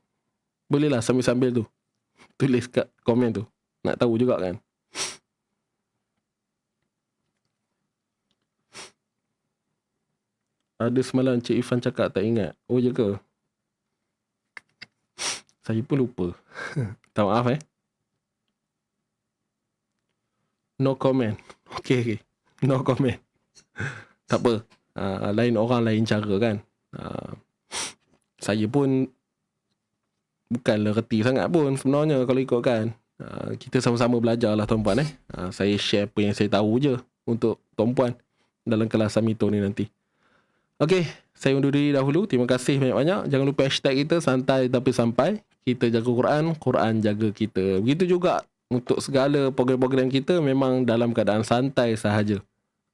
Bolehlah sambil-sambil tu tulis kat komen tu. Nak tahu juga kan? Ada semalam Cik Ifan cakap tak ingat. Oh je ke? Saya pun lupa. Tak maaf No comment. Okay. No comment. Tak apa. Lain orang lain cara kan. Saya pun bukanlah reti sangat pun sebenarnya kalau ikutkan. Kita sama-sama belajar lah tuan-puan Saya share apa yang saya tahu je untuk tuan-puan dalam kelas Amito ni nanti. Okey, saya undur diri dahulu. Terima kasih banyak-banyak. Jangan lupa hashtag kita santai tapi sampai. Kita jaga Quran, Quran jaga kita. Begitu juga untuk segala program-program kita memang dalam keadaan santai sahaja.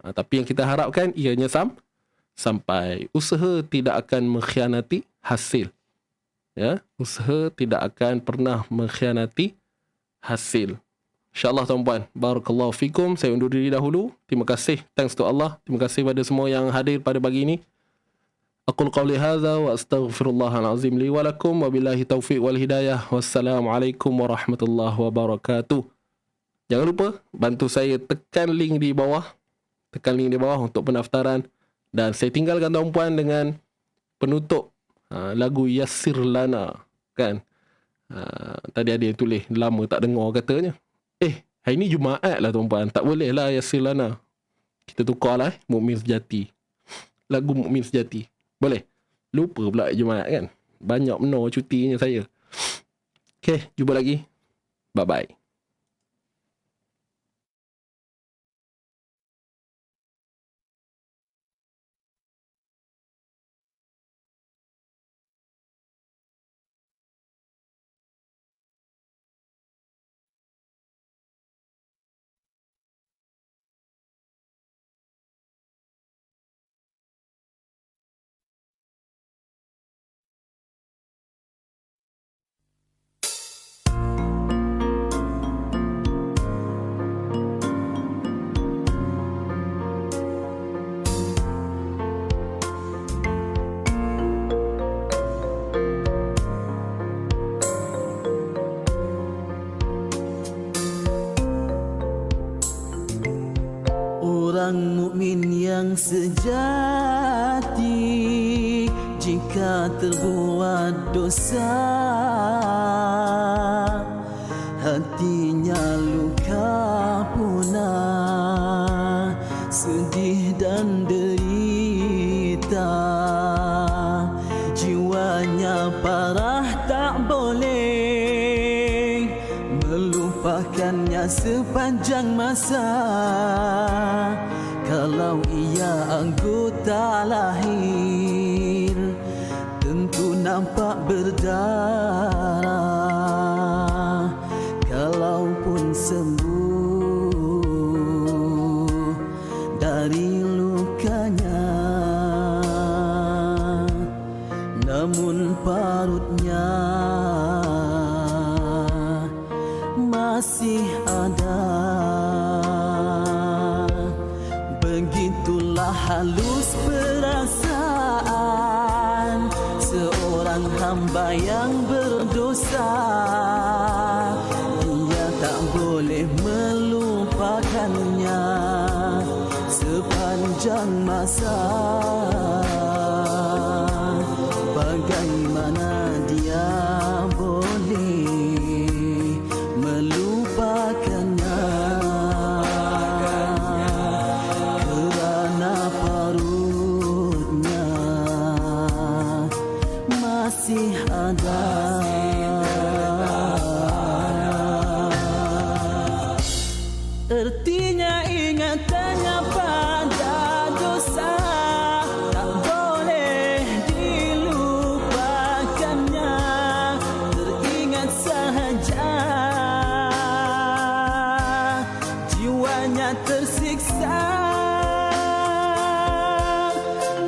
Tapi yang kita harapkan ianya sampai. Usaha tidak akan mengkhianati hasil. Ya, usaha tidak akan pernah mengkhianati hasil. InsyaAllah tuan-puan. Barakallahu fikum. Saya undur diri dahulu. Terima kasih. Thanks to Allah. Terima kasih pada semua yang hadir pada pagi ini. Aqul qawli hadza wa astaghfirullahal azim li wa lakum wa billahi taufiq wal hidayah. Wassalamualaikum warahmatullahi wabarakatuh. Jangan lupa bantu saya tekan link di bawah. Tekan link di bawah untuk pendaftaran. Dan saya tinggalkan tuan-puan dengan penutup lagu Yassir Lana kan. Tadi ada yang tulis lama tak dengar katanya. Hari ni Jumaat lah tuan-puan. Tak boleh lah Yassir Lana. Kita tukar lah Mukmin Sejati. Lagu Mukmin Sejati. Boleh? Lupa pula Jumaat kan. Banyak benar cutinya saya. Okay, jumpa lagi. Bye-bye. Orang mukmin yang sejati jika terbuat dosa, hatinya luka punah, sedih dan derita, jiwanya parah tak boleh melupakannya sepanjang masa. Kalau ia anggota lahir, tentu nampak berdarah. Kalaupun sembuh dari lukanya, namun parutnya Begitulah halus perasaan seorang hamba yang berdosa. Dia tak boleh melupakannya sepanjang masa. Bagaimana dia boleh melupakannya, kerana parutnya masih ada. Ertinya ingatannya pada dosa tak boleh dilupakannya, teringat sahaja jiwanya tersiksa.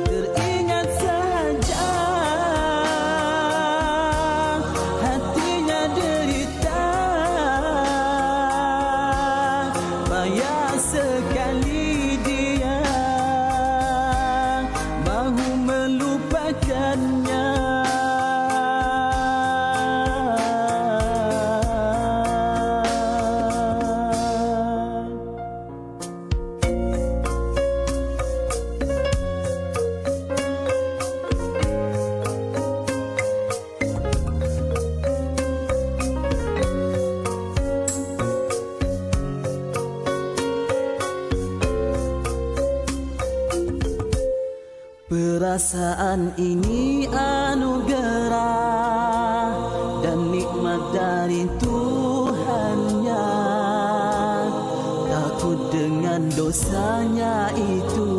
Teringat sahaja hatinya derita. Payah sekali dia mahu melupakannya. Perasaan ini anugerah dan nikmat dari Tuhannya. Takut dengan dosanya itu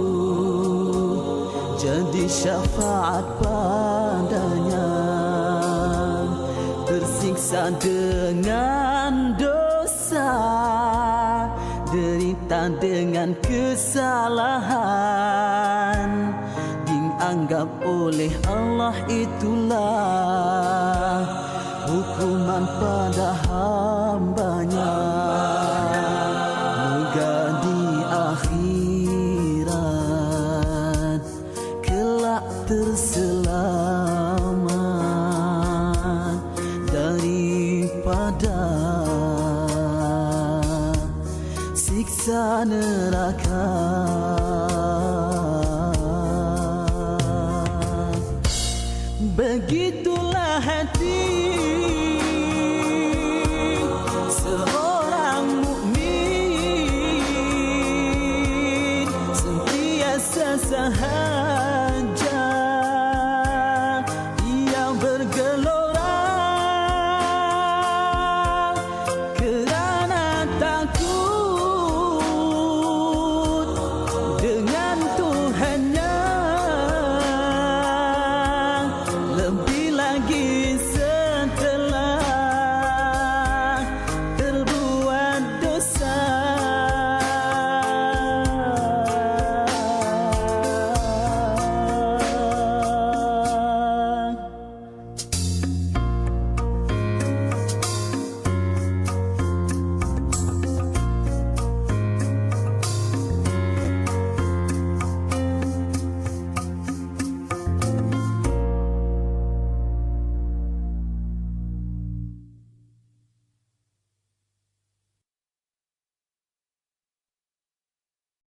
jadi syafaat padanya. Tersiksa dengan dosa, derita dengan kesalahan, dianggap oleh Allah itulah hukuman pada hambanya. Moga di akhirat kelak terselamat daripada siksa neraka. Begitulah hati seorang mukmin, sentiasa sahaja